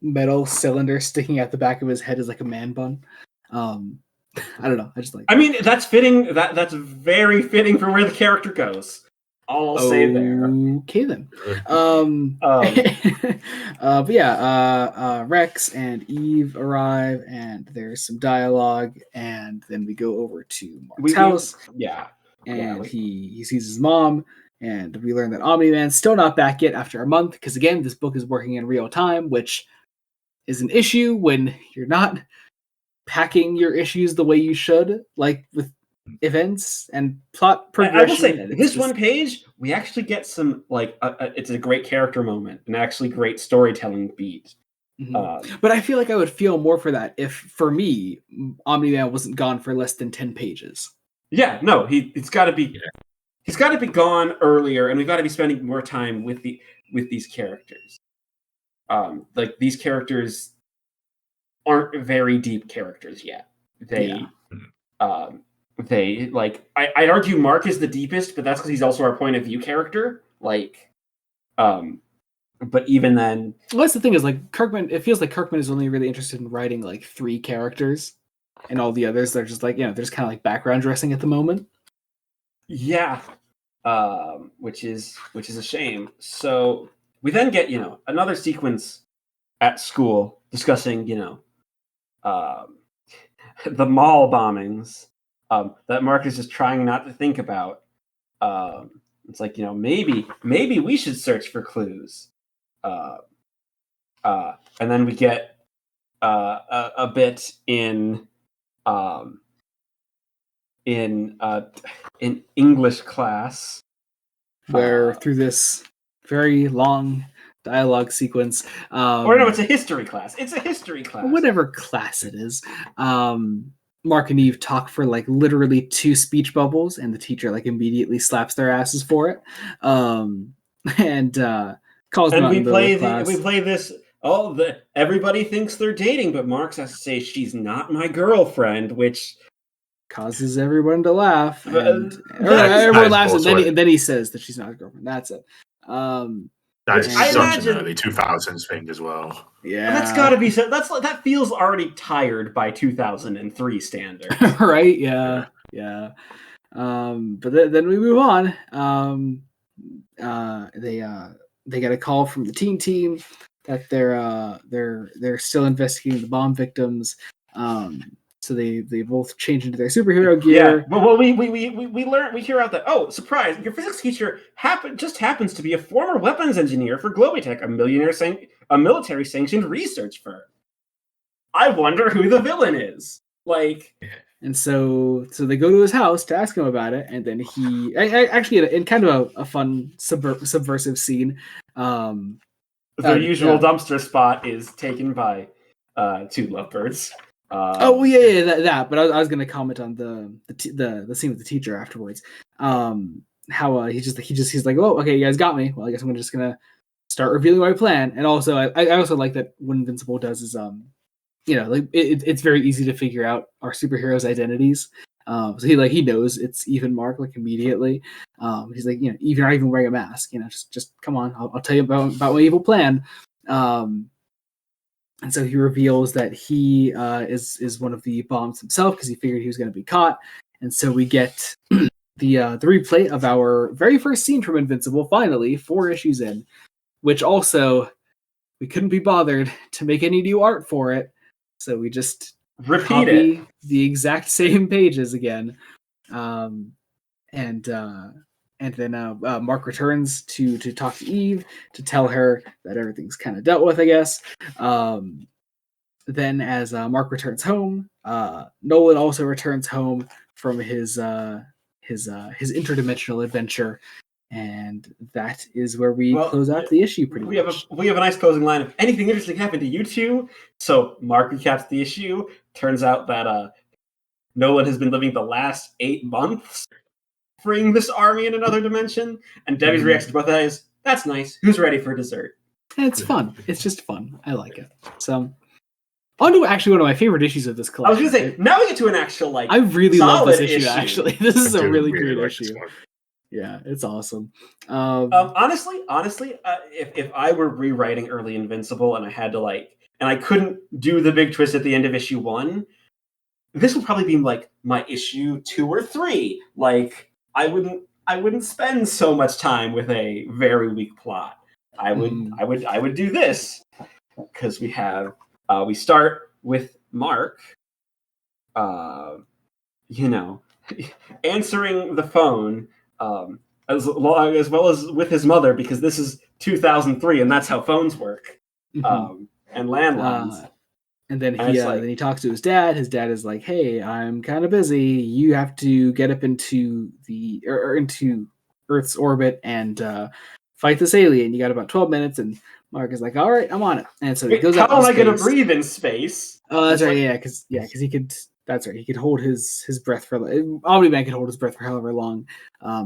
metal cylinder sticking out the back of his head is like a man bun. I don't know. I mean, that's fitting. That's very fitting for where the character goes. I'll say there. Okay then. But yeah, Rex and Eve arrive, and there's some dialogue, and then we go over to Mark's house. He sees his mom, and we learn that Omni-Man's still not back yet after a month, because again, this book is working in real time, which is an issue when you're not packing your issues the way you should, like with events and plot progression. I will say, this one page, we actually get some, it's a great character moment, an actually great storytelling beat. But I feel like I would feel more for that if, for me, Omni-Man wasn't gone for less than 10 pages. Yeah, no, he's got to be gone earlier, and we've got to be spending more time with these characters. These characters aren't very deep characters yet. I'd argue Mark is the deepest, but that's because he's also our point of view character. But even then, well, that's the thing is Kirkman. It feels like Kirkman is only really interested in writing 3 characters, and all the others they're just they're just kind of background dressing at the moment. Yeah, which is a shame. So we then get another sequence at school discussing the mall bombings that Mark is just trying not to think about. It's maybe we should search for clues. And then we get a bit in English class, where through this very long dialogue sequence, it's a history class. It's a history class. Whatever class it is. Mark and Eve talk for literally 2 speech bubbles, and the teacher immediately slaps their asses for it. And calls them out. And we play this everybody thinks they're dating, but Mark has to say she's not my girlfriend, which causes everyone to laugh, and That everyone is laughs, and also then he says that she's not his girlfriend. That's it. That is I such imagine- an early 2000s thing as well. Yeah, that's got to be so. That feels already tired by 2003 standards. right? Yeah. But then we move on. They get a call from the team that they're still investigating the bomb victims. So they both change into their superhero gear. Yeah, well, we hear out that, oh, surprise, your physics teacher just happens to be a former weapons engineer for Globitech, a military sanctioned research firm. I wonder who the villain is. Like, and so they go to his house to ask him about it, and then he actually in kind of a fun subversive scene. The usual dumpster spot is taken by two lovebirds. That. But I was going to comment on the scene with the teacher afterwards. How he's like, oh, okay, you guys got me. Well, I guess I'm just gonna start revealing my plan. And also, I also like that what Invincible does is it's very easy to figure out our superheroes' identities. So he knows it's Eve Mark like immediately. He's like, you're not even wearing a mask. Just come on, I'll tell you about my evil plan. And so he reveals that he is one of the bombs himself because he figured he was going to be caught. And so we get the replay of our very first scene from Invincible, finally, 4 issues in, which also we couldn't be bothered to make any new art for it. So we just repeat the exact same pages again. And then Mark returns to talk to Eve to tell her that everything's kind of dealt with, I guess. Then as Mark returns home, Nolan also returns home from his interdimensional adventure, and that is where we close out the issue. Pretty much. We have a nice closing line of anything interesting happened to you two. So Mark recaps the issue. Turns out that Nolan has been living the last 8 months freeing this army in another dimension, and Debbie's reaction to both that is, "That's nice. Who's ready for dessert?" It's fun. It's just fun. I like it. So. On to actually one of my favorite issues of this collection. I was going to say, now we get to an actual, I really love this issue, actually. This is a really great issue. Yeah, it's awesome. Honestly, if I were rewriting early Invincible and I had to and I couldn't do the big twist at the end of issue 1, this would probably be my issue 2 or 3. I wouldn't spend so much time with a very weak plot. I would do this because we have. We start with Mark, answering the phone, as well as with his mother, because this is 2003, and that's how phones work, and landlines. And then he talks to his dad. His dad is like, "Hey, I'm kind of busy. You have to get up into into Earth's orbit and fight this alien. You got about 12 minutes." And Mark is like, "All right, I'm on it." And so he goes out. How am I going to breathe in space? Oh, that's right. Yeah, because he could. That's right. He could hold his breath for. Omni-Man could hold his breath for however long.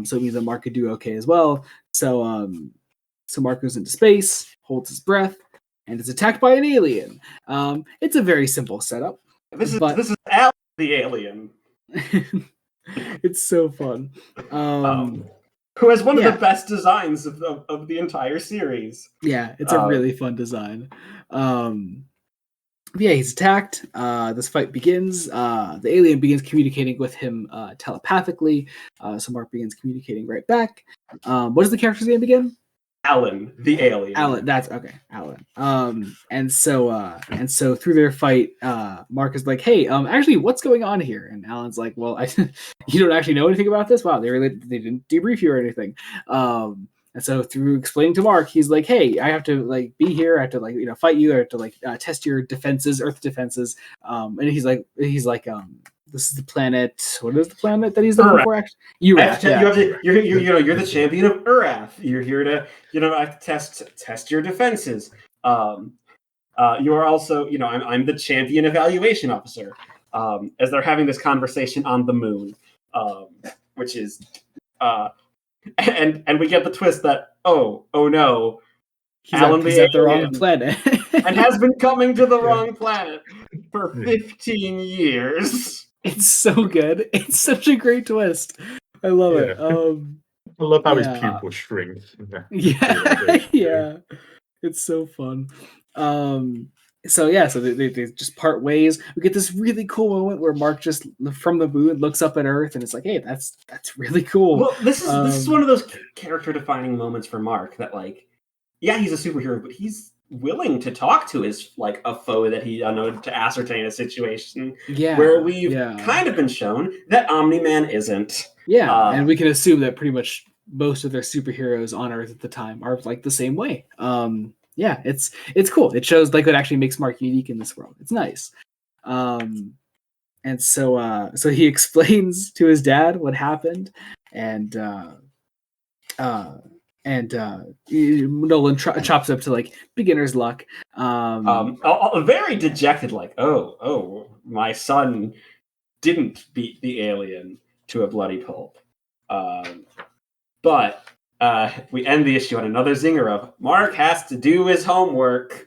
So it means that Mark could do okay as well. So Mark goes into space, holds his breath, and is attacked by an alien. It's a very simple setup. This is Al the alien. It's so fun. Who has one of the best designs of the entire series. Yeah, it's a really fun design. He's attacked. This fight begins. The alien begins communicating with him telepathically. So Mark begins communicating right back. What is the character's name again? Alan, the alien. Alan, that's okay. Alan. And so through their fight, Mark is like, "Hey, actually, what's going on here?" And Alan's like, "Well, you don't actually know anything about this? Wow, they didn't debrief you or anything." And so through explaining to Mark, he's like, "Hey, I have to be here. I have to fight you. I have to test your defenses, Earth defenses." And he's like, "This is the planet. What is the planet that he's looking for?" Actually, you're the champion of Urath. You're here to test your defenses. You are also, I'm the champion evaluation officer. As they're having this conversation on the moon, which is, and we get the twist that oh no, he's at the wrong planet. and has been coming to the wrong planet for 15 years. It's so good. It's such a great twist. I love it. I love how his yeah. pupils shrink. Yeah, yeah. It's so fun. So they just part ways. We get this really cool moment where Mark just from the moon looks up at Earth and it's like, hey, that's really cool. Well, this is one of those character defining moments for Mark that, like, yeah, he's a superhero, but he's willing to talk to his, like, a foe that he to ascertain a situation. Yeah, where we've kind of been shown that Omni-Man isn't. Yeah, and we can assume that pretty much most of their superheroes on Earth at the time are like the same way. Yeah, it's cool. It shows like what actually makes Mark unique in this world. It's nice. And so he explains to his dad what happened, and Nolan chops up to like beginner's luck. Very dejected, like, oh, my son didn't beat the alien to a bloody pulp. But we end the issue on another zinger of Mark has to do his homework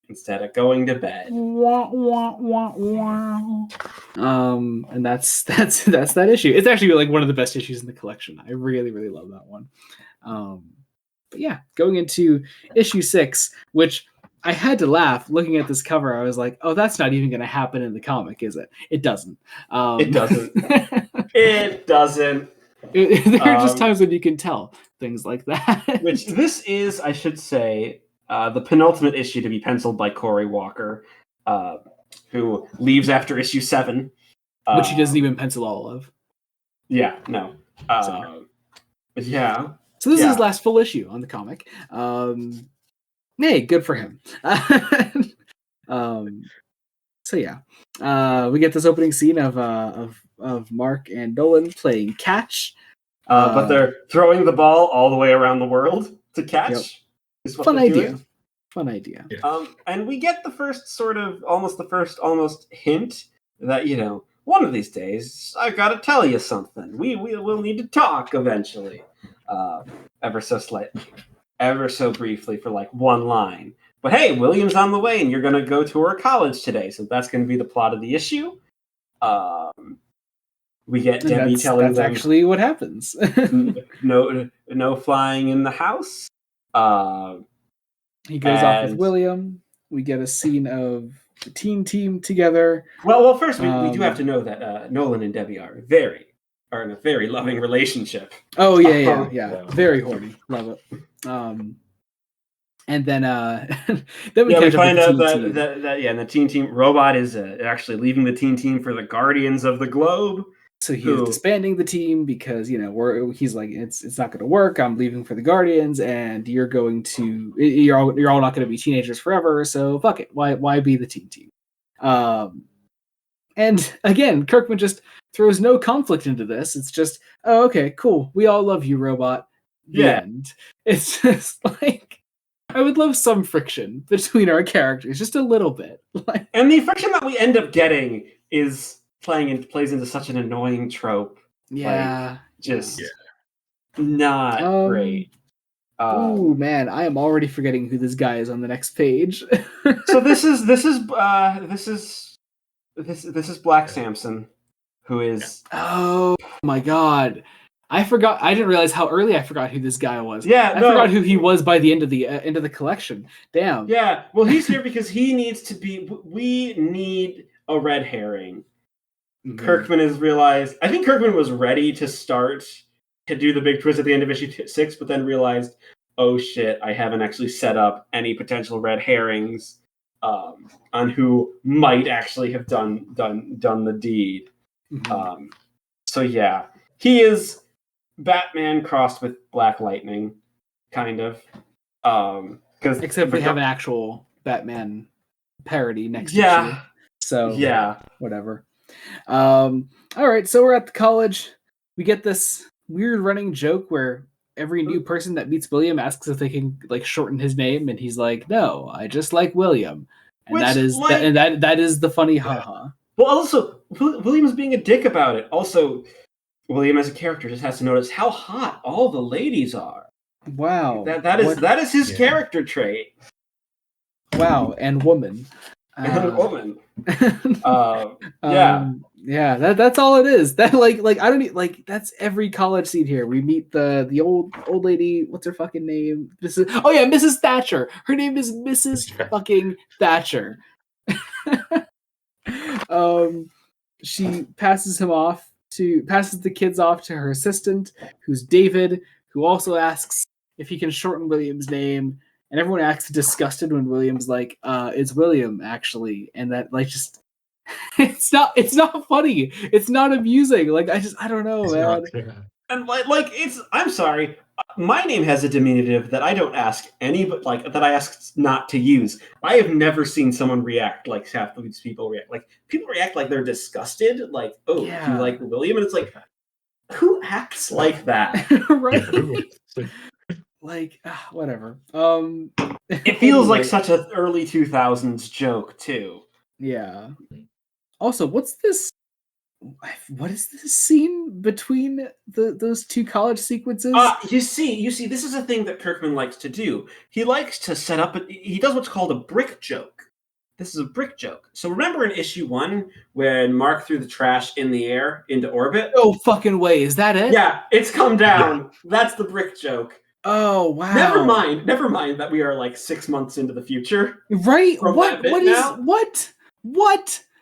instead of going to bed. And that's that issue. It's actually like one of the best issues in the collection. I really, really love that one. But yeah, going into issue 6, which I had to laugh looking at this cover. I was like, oh, that's not even going to happen in the comic, is it? It doesn't. It doesn't. It doesn't. There are just times when you can tell things like that. Which this is, I should say, the penultimate issue to be penciled by Corey Walker, who leaves after issue 7. Which he doesn't even pencil all of. Yeah, no. Yeah. So this is his last full issue on the comic. Hey, good for him. So yeah, we get this opening scene of Mark and Nolan playing catch. But they're throwing the ball all the way around the world to catch. Yep. Fun idea. Fun idea. Yeah. And we get the first almost hint that, one of these days I've got to tell you something. We will need to talk eventually. Ever so slightly. Ever so briefly for like one line. But hey, William's on the way and you're going to go tour college today. So that's going to be the plot of the issue. We get Debbie telling them... That's actually what happens. no flying in the house. He goes off with William. We get a scene of the teen team together. Well, first we do have to know that Nolan and Debbie are in a very loving relationship. Oh yeah. Very horny. Love it. And then we find out that the teen team robot is actually leaving the teen team for the Guardians of the Globe. So he's disbanding the team because he's like it's not going to work. I'm leaving for the Guardians, and you're all not going to be teenagers forever. So fuck it. Why be the teen team? And again, Kirkman just throws no conflict into this. It's just, oh, okay, cool. We all love you, robot. The end. It's just like, I would love some friction between our characters, just a little bit. And the friction that we end up getting plays into such an annoying trope. Yeah. Not great. Oh man, I am already forgetting who this guy is on the next page. So this is Black Samson, who is... Oh my god. I forgot. I didn't realize how early I forgot who this guy was. Yeah, I forgot who he was by the end of the collection. Damn. Yeah, well, he's here because he needs to be... We need a red herring. Mm-hmm. Kirkman has realized... I think Kirkman was ready to start to do the big twist at the end of issue 6, but then realized, oh shit, I haven't actually set up any potential red herrings on who might actually have done the deed. Mm-hmm. So yeah, he is Batman crossed with Black Lightning, kind of. Except we have an actual Batman parody next issue. So yeah, whatever. All right, so we're at the college. We get this weird running joke where every new person that meets William asks if they can like shorten his name, and he's like, "No, I just like William." And that is the funny haha. Well, also William's being a dick about it. Also, William as a character just has to notice how hot all the ladies are. Wow, that is his character trait. Wow, and woman. Woman. Yeah. Yeah, that's all it is. That like I don't need like that's every college scene here. We meet the old lady, what's her fucking name? Mrs. Thatcher. Her name is Mrs. fucking Thatcher. She passes the kids off to her assistant, who's David, who also asks if he can shorten William's name, and everyone acts disgusted when William's like, it's William actually, and that like just it's not funny. It's not amusing. Like I don't know, man. And I'm sorry. My name has a diminutive that I don't ask that I ask not to use. I have never seen someone react like half of these people react. Like people react like they're disgusted. Like, oh, Yeah. do you like William? And it's like, who acts like that? Right? Like whatever. It feels like such an early 2000s joke too. Yeah. Also, what is this scene between those two college sequences? You see, this is a thing that Kirkman likes to do. He likes to set up he does what's called a brick joke. This is a brick joke. So remember in issue 1 when Mark threw the trash in the air into orbit? Oh fucking way, is that it? Yeah, it's come down. Yeah. That's the brick joke. Oh wow. Never mind that we are like 6 months into the future. Right? What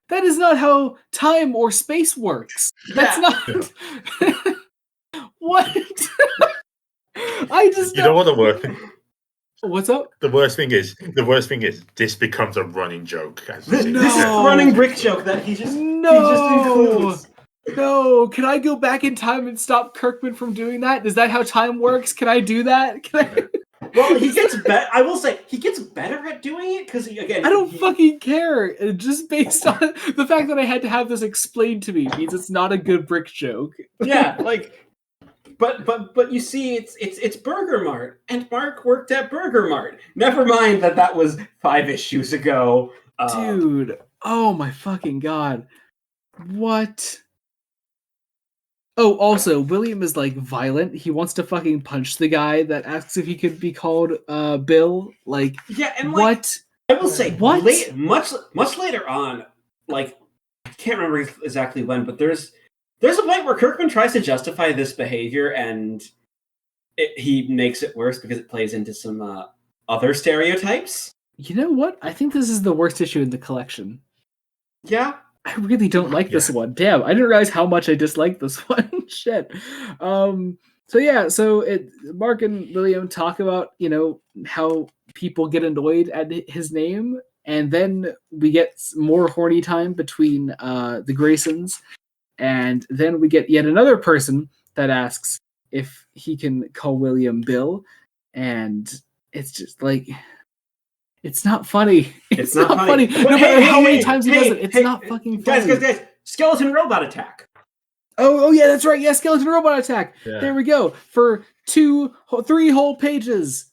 That is not how time or space works. That's not. What? I just. You know what the worst. What's up? The worst thing is, this becomes a running joke. This is a running brick joke that he just includes. No, can I go back in time and stop Kirkman from doing that? Is that how time works? Can I do that? Well, he gets better. I will say he gets better at doing it because I don't fucking care. Just based on the fact that I had to have this explained to me means it's not a good brick joke. Yeah, like, but you see, it's Burger Mart, and Mark worked at Burger Mart. Never mind that was 5 issues ago, dude. Oh my fucking god! What? Oh, also, William is, like, violent. He wants to fucking punch the guy that asks if he could be called, Bill. Like, yeah, and, what? I will say, what? Much later on, like, I can't remember exactly when, but there's a point where Kirkman tries to justify this behavior, and he makes it worse because it plays into some other stereotypes. You know what? I think this is the worst issue in the collection. Yeah? I really don't like this one. Damn, I didn't realize how much I disliked this one. Shit. So Mark and William talk about, how people get annoyed at his name, and then we get more horny time between the Graysons, and then we get yet another person that asks if he can call William Bill, and it's just like... It's not funny. It's not funny. No matter how many times he does it, it's not fucking funny. Guys, skeleton robot attack. Oh yeah, that's right. Yeah, skeleton robot attack. Yeah. There we go. For 3 whole pages.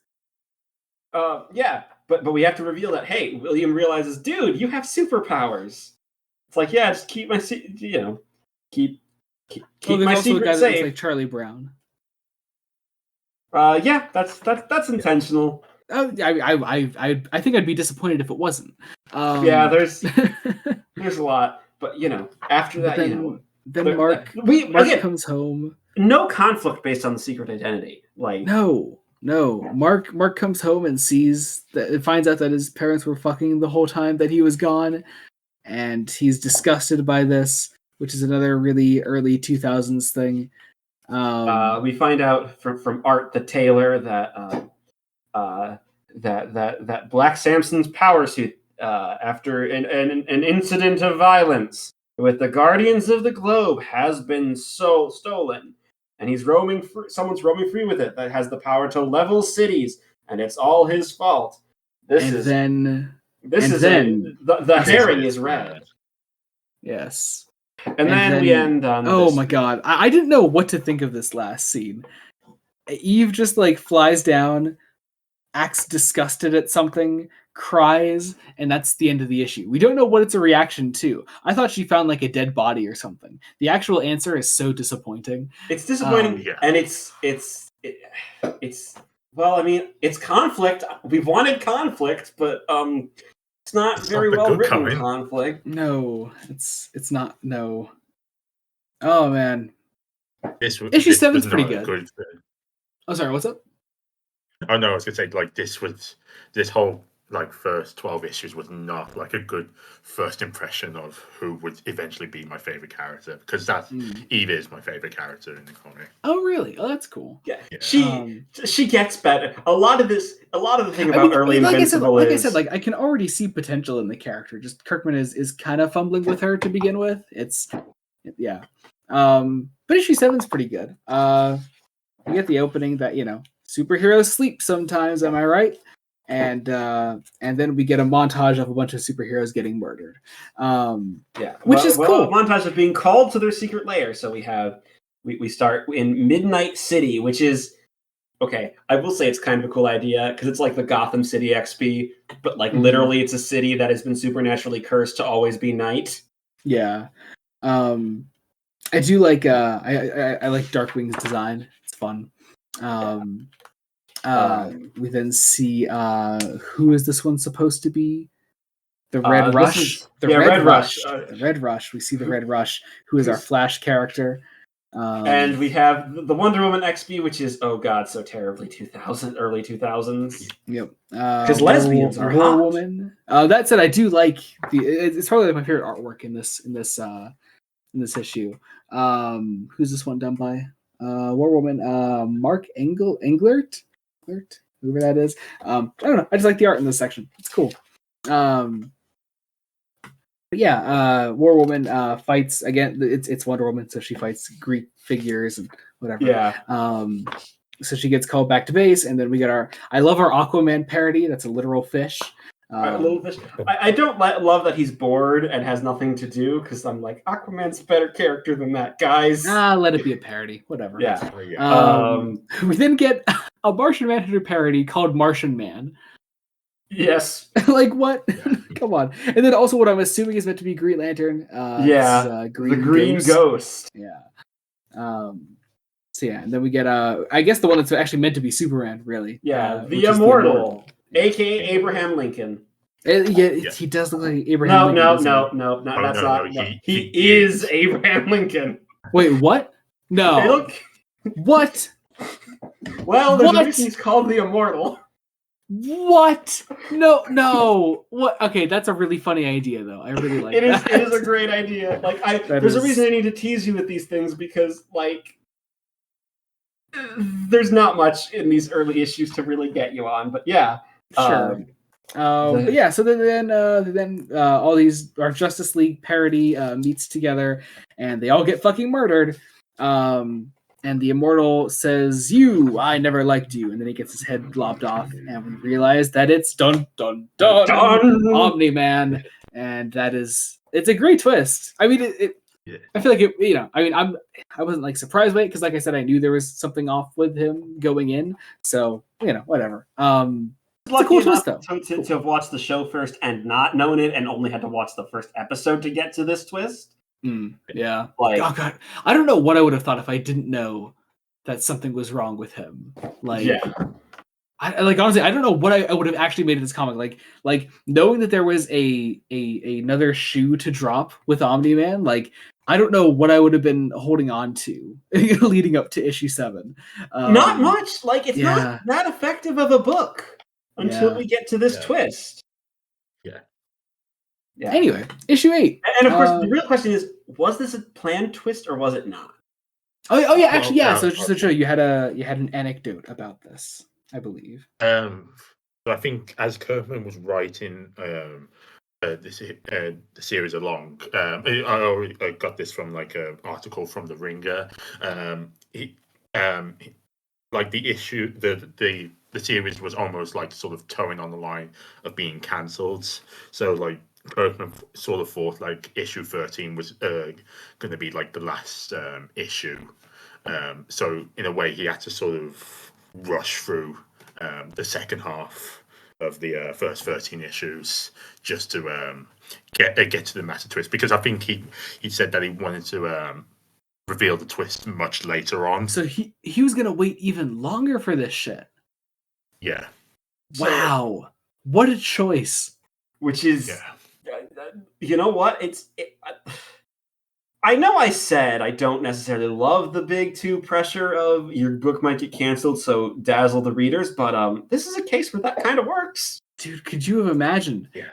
Yeah, but we have to reveal that, hey, William realizes, dude, you have superpowers. It's like, yeah, just keep my keep my secret safe. That like Charlie Brown. Yeah, that's intentional. Oh, I think I'd be disappointed if it wasn't. Yeah, there's a lot, but after that, then Mark comes home. No conflict based on the secret identity. Like no. Mark comes home and finds out that his parents were fucking the whole time that he was gone, and he's disgusted by this, which is another really early 2000s thing. We find out from Art the tailor that that Black Samson's power suit after an incident of violence with the Guardians of the Globe has been stolen, and he's roaming free. Someone's roaming free with it that has the power to level cities, and it's all his fault. The herring is red. Yes. And then we end on. Oh my god! I didn't know what to think of this last scene. Eve just flies down, acts disgusted at something, cries, and that's the end of the issue. We don't know what it's a reaction to. I thought she found a dead body or something. The actual answer is so disappointing. It's disappointing, and it's Well, I mean, it's conflict. We wanted conflict, but it's not very not the well good written kind. conflict. No, it's not. No. Oh man, issue This 7's was pretty not a good. good. Oh, sorry. What's up? Oh no, I was gonna say like this whole like first 12 issues was not like a good first impression of who would eventually be my favorite character, because Eve is my favorite character in the comic. Oh really? Oh, that's cool. Yeah, she gets better. A lot of the thing about I mean, Invincible like I is said, like I can already see potential in the character. Just Kirkman is kind of fumbling with her to begin with. Yeah. But issue 7's pretty good. We get the opening that superheroes sleep sometimes. Am I right? And then we get a montage of a bunch of superheroes getting murdered. Which is cool. A montage of being called to their secret lair. So we start in Midnight City, which is okay. I will say it's kind of a cool idea because it's like the Gotham City XP, but like literally it's a city that has been supernaturally cursed to always be night. Yeah. I do like I like Darkwing's design. It's fun. We then see who is this one supposed to be? The Red Rush. Red Rush. The Red Rush. We see the Red Rush, who is our Flash character. And we have the Wonder Woman XP, which is so terribly 2000, early 2000s. Yep. Because lesbians are War hot. Woman. That said, I do like it's probably like my favorite artwork in this issue. Who's this one done by? War Woman. Mark Englert, whoever that is. I don't know. I just like the art in this section. It's cool. But yeah, War Woman fights again. It's Wonder Woman, so she fights Greek figures and whatever. Yeah. So she gets called back to base, and then we got I love our Aquaman parody. That's a literal fish. Little fish. I don't love that he's bored and has nothing to do, because I'm like, Aquaman's a better character than that, guys. Let it be a parody. Whatever. Yeah. We then get a Martian Manhunter parody called Martian Man. Yes. Like what? Come on. And then also what I'm assuming is meant to be Green Lantern. The Green Ghost. Yeah. So yeah, and then we get I guess the one that's actually meant to be Superman, really. Yeah, the Immortal, aka Abraham Lincoln. He does look like Abraham Lincoln. No, that's not. He is Abraham Lincoln. Wait, what? No. What? Well, there's a reason he's called the Immortal. What? No. What? Okay, that's a really funny idea, though. I really like it. It is a great idea. Like, there's a reason I need to tease you with these things, because, like, there's not much in these early issues to really get you on. But yeah, sure. But yeah, so then all these our Justice League parody meets together, and they all get fucking murdered. And the Immortal says, I never liked you. And then he gets his head lopped off. And we realize that it's dun Omni-Man. And it's a great twist. I mean, I feel like I wasn't like surprised by it, because like I said, I knew there was something off with him going in. So, whatever. It's a cool twist, though. To have watched the show first and not known it, and only had to watch the first episode to get to this twist. Yeah. Like, oh god, I don't know what I would have thought if I didn't know that something was wrong with him. Like, yeah. Honestly, I don't know what I would have actually made of this comic. Like knowing that there was another shoe to drop with Omni-Man. Like, I don't know what I would have been holding on to leading up to issue 7. Not much. Like, it's not that effective of a book until we get to this twist. Yeah. Anyway, issue 8. And of course, the real question is, was this a planned twist or was it not? Oh yeah, actually, yeah. So just to show you had an anecdote about this, I believe. So I think as Kirkman was writing the series along, I got this from like an article from The Ringer. Like the issue, the series was almost like sort of towing on the line of being cancelled. So like Kirkman sort of thought like issue 13 was going to be like the last issue. So in a way, he had to sort of rush through the second half of the first 13 issues just to get to the massive twist, because I think he said that he wanted to reveal the twist much later on. So he was gonna wait even longer for this shit. Yeah. Wow, what a choice! Which is, Yeah. you know what? I know I said I don't necessarily love the big two pressure of your book might get canceled, so dazzle the readers, but this is a case where that kind of works. Dude, could you have imagined? Yeah.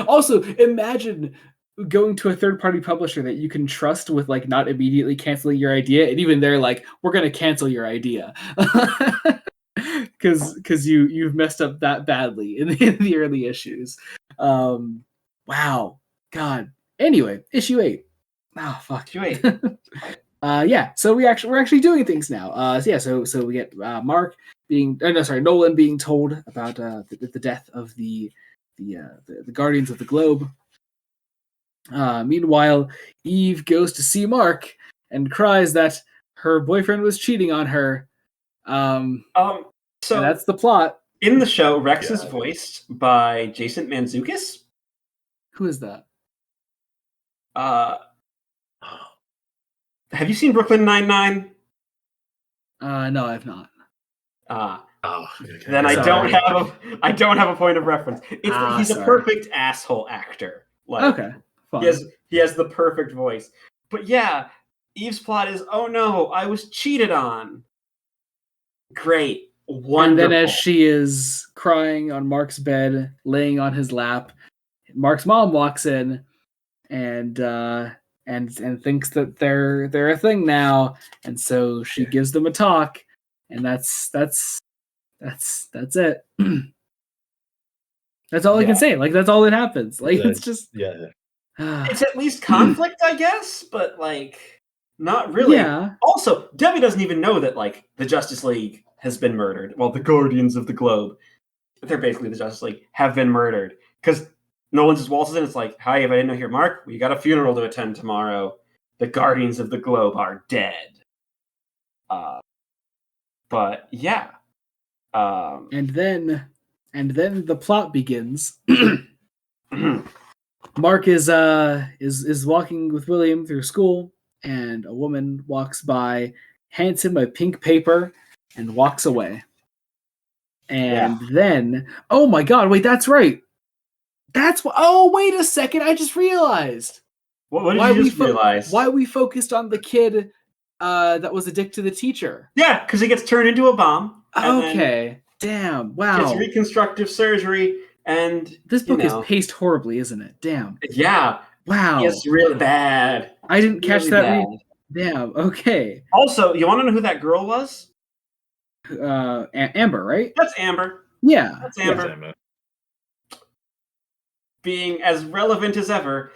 Also, imagine going to a third-party publisher that you can trust with like not immediately canceling your idea, and even they're like, "We're gonna cancel your idea," because you've messed up that badly in the early issues. Wow, God. Anyway, issue 8. Oh fuck. Issue 8. Yeah. So we're actually doing things now. So we get Mark being Nolan being told about the death of the Guardians of the Globe. Meanwhile, Eve goes to see Mark and cries that her boyfriend was cheating on her. So and that's the plot. In the show, Rex is voiced by Jason Mantzoukas. Who is that? Have you seen Brooklyn Nine-Nine? No, I've not. Okay. Then I don't have a point of reference. He's a perfect asshole actor. Like, okay, fine. He has the perfect voice. But yeah, Eve's plot is, oh no, I was cheated on. Great. Wonderful. And then as she is crying on Mark's bed, laying on his lap, Mark's mom walks in and thinks that they're a thing now, and so she gives them a talk, and that's it. That's all I can say. Like, that's all that happens. Like, it's just it's at least conflict, I guess, but like not really. Yeah. Also, Debbie doesn't even know that like the Justice League has been murdered. Well, the Guardians of the Globe, they're basically the Justice League, have been murdered. Because Nolan just waltzes in. It's like, hi, if I didn't know here, Mark, we got a funeral to attend tomorrow. The Guardians of the Globe are dead. But yeah. And then the plot begins. Mark is walking with William through school, and a woman walks by, hands him a pink paper, and walks away. And then, oh my God, wait, that's right. Oh, wait a second, I just realized. What did you just realize? Why we focused on the kid that was a dick to the teacher. Yeah, because he gets turned into a bomb. Okay, damn, wow. Gets reconstructive surgery, and this book is paced horribly, isn't it? Damn. Yeah. Wow. It's really bad. I didn't catch that. Damn. Okay. Also, you want to know who that girl was? Amber, right? That's Amber. Yeah. That's Amber. Being as relevant as ever.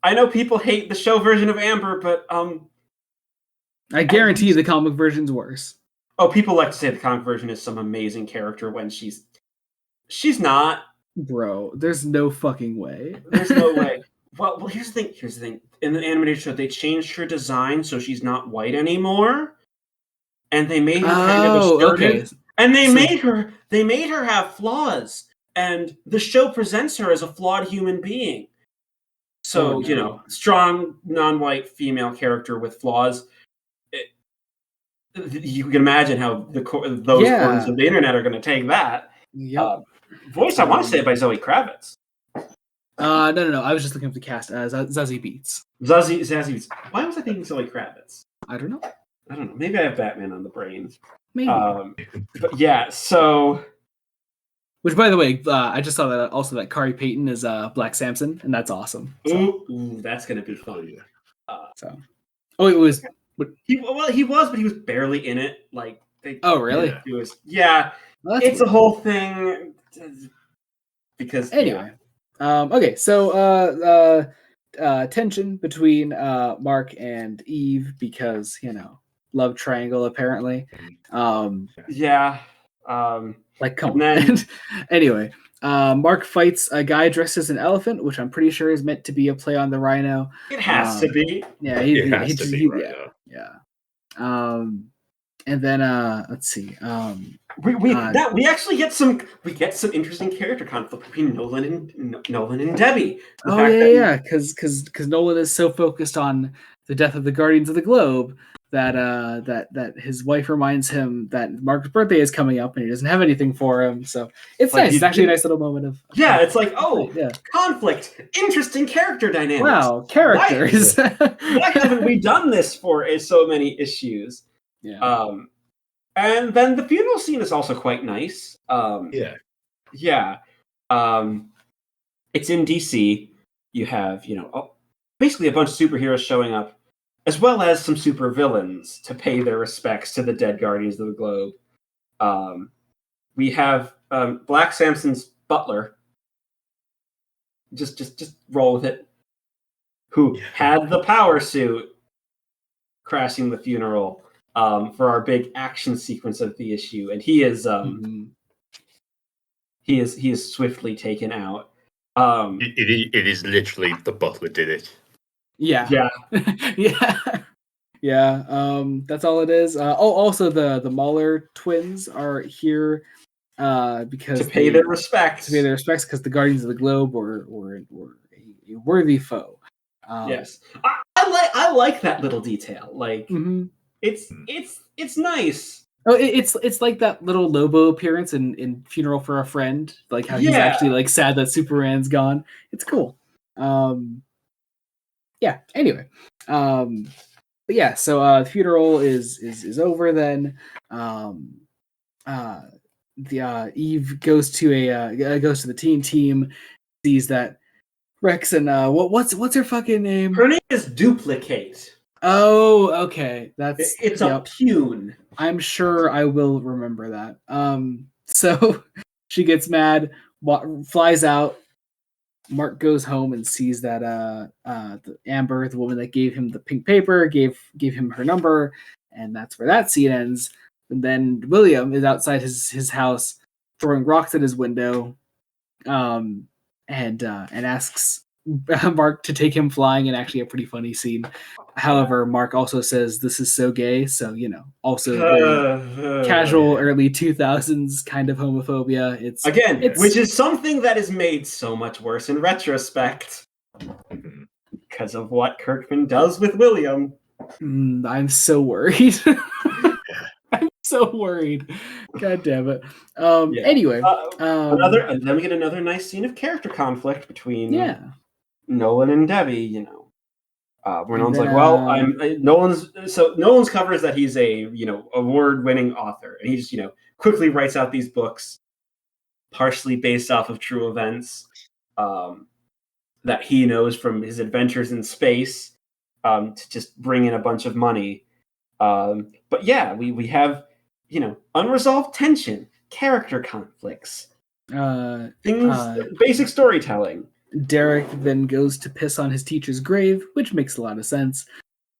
I know people hate the show version of Amber, but I guarantee the comic version's worse. Oh, people like to say the comic version is some amazing character when she's not. Bro, there's no fucking way. There's no way. Well, here's the thing. In the animated show, they changed her design so she's not white anymore, and they made her kind of assertive. Okay. And they made her have flaws, and the show presents her as a flawed human being. So strong non-white female character with flaws. You can imagine how those corners of the internet are going to take that. Yep. Voice, I want to say it by Zoe Kravitz. No. I was just looking up the cast. Zazie Beetz. Zazie Beetz. Why was I thinking Zoe Kravitz? I don't know. Maybe I have Batman on the brain. Maybe. But yeah, so. Which, by the way, I just saw that also that Kari Payton is Black Samson, and that's awesome. So. Ooh, that's gonna be fun. It was. He was, but he was barely in it. Like. Oh, really? It was. Yeah. Well, it's weird. A whole thing. Because anyway. Okay, so tension between Mark and Eve because love triangle apparently. Yeah. Like come on. Anyway, Mark fights a guy dressed as an elephant, which I'm pretty sure is meant to be a play on the rhino. It has to be. Yeah, it has to be rhino. Yeah. And then let's see. We actually get some interesting character conflict between Nolan and Debbie. Because Nolan is so focused on the death of the Guardians of the Globe that his wife reminds him that Mark's birthday is coming up and he doesn't have anything for him. So it's Like nice. It's actually a nice little moment of it's like, yeah. conflict, interesting character dynamics. Wow, characters. Why haven't we done this for so many issues? Yeah. And then the funeral scene is also quite nice. Yeah. It's in DC. You have, basically a bunch of superheroes showing up, as well as some supervillains to pay their respects to the dead Guardians of the Globe. We have Black Samson's butler. Just roll with it. Who had the power suit, crashing the funeral for our big action sequence of the issue, and he is he is swiftly taken out. It is literally the butler did it. Yeah. That's all it is. Also the Mauler twins are here because to pay their respects. Because the Guardians of the Globe were a worthy foe. Yes, I like that little detail. Like it's nice. Oh, it's like that little Lobo appearance in Funeral for a Friend, like how he's actually like sad that Superman's gone. It's cool. Anyway, but yeah, so the funeral is over then. Eve goes to the team, sees that Rex and what's her fucking name? Her name is Duplicate. Oh, okay. It's a pune. I'm sure I will remember that. So she gets mad, flies out. Mark goes home and sees that the Amber, the woman that gave him the pink paper, gave him her number, and that's where that scene ends. And then William is outside his house throwing rocks at his window, and asks Mark to take him flying, and actually a pretty funny scene. However, Mark also says this is so gay, so also very casual early 2000s kind of homophobia. Which is something that is made so much worse in retrospect because of what Kirkman does with William. I'm so worried. I'm so worried. God damn it. Anyway, then we get another nice scene of character conflict between Nolan and Debbie. Where Nolan's Nolan's cover is that he's a award-winning author, and he just quickly writes out these books, partially based off of true events that he knows from his adventures in space, to just bring in a bunch of money. But yeah, we have unresolved tension, character conflicts, basic storytelling. Derek then goes to piss on his teacher's grave, which makes a lot of sense.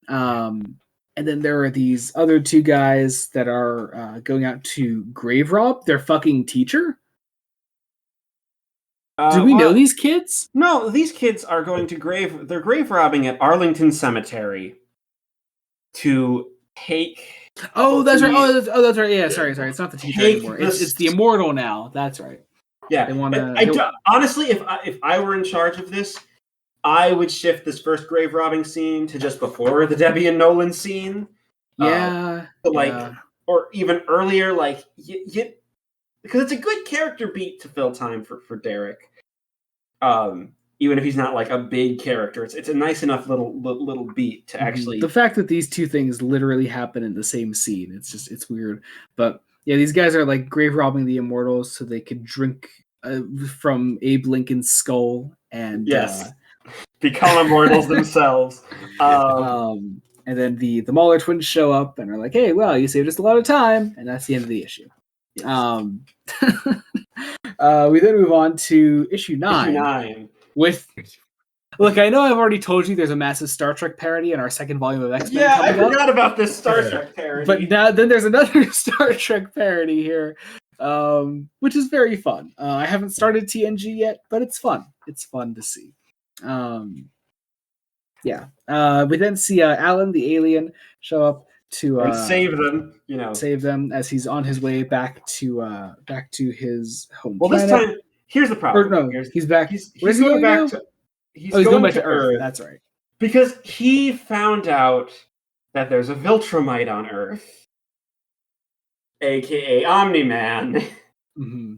And then there are these other two guys that are going out to grave rob their fucking teacher. Do we know these kids? No, these kids are going to they're grave robbing at Arlington Cemetery to take... Oh, that's right. Oh, that's right. Yeah, sorry. It's not the teacher anymore. It's the immortal now. That's right. Yeah, honestly, if I were in charge of this, I would shift this first grave robbing scene to just before the Debbie and Nolan scene. Or even earlier, because it's a good character beat to fill time for Derek. Even if he's not like a big character, it's a nice enough little beat to actually. The fact that these two things literally happen in the same scene, it's weird, but. Yeah, these guys are like grave robbing the immortals so they could drink from Abe Lincoln's skull and become immortals themselves. And then the Mauler twins show up and are like, "Hey, well, you saved us a lot of time," and that's the end of the issue. Yes. We then move on to issue 9. With. Look, I know I've already told you there's a massive Star Trek parody in our second volume of X-Men. Yeah, I forgot about this Star Trek parody. But then there's another Star Trek parody here, which is very fun. I haven't started TNG yet, but it's fun. It's fun to see. We then see Alan the alien show up to and save them. Save them as he's on his way back to his home. Well, planet. this time here's the problem. He's back. Where's he going back to? He's going back to Earth. That's right. Because he found out that there's a Viltrumite on Earth, aka Omni-Man,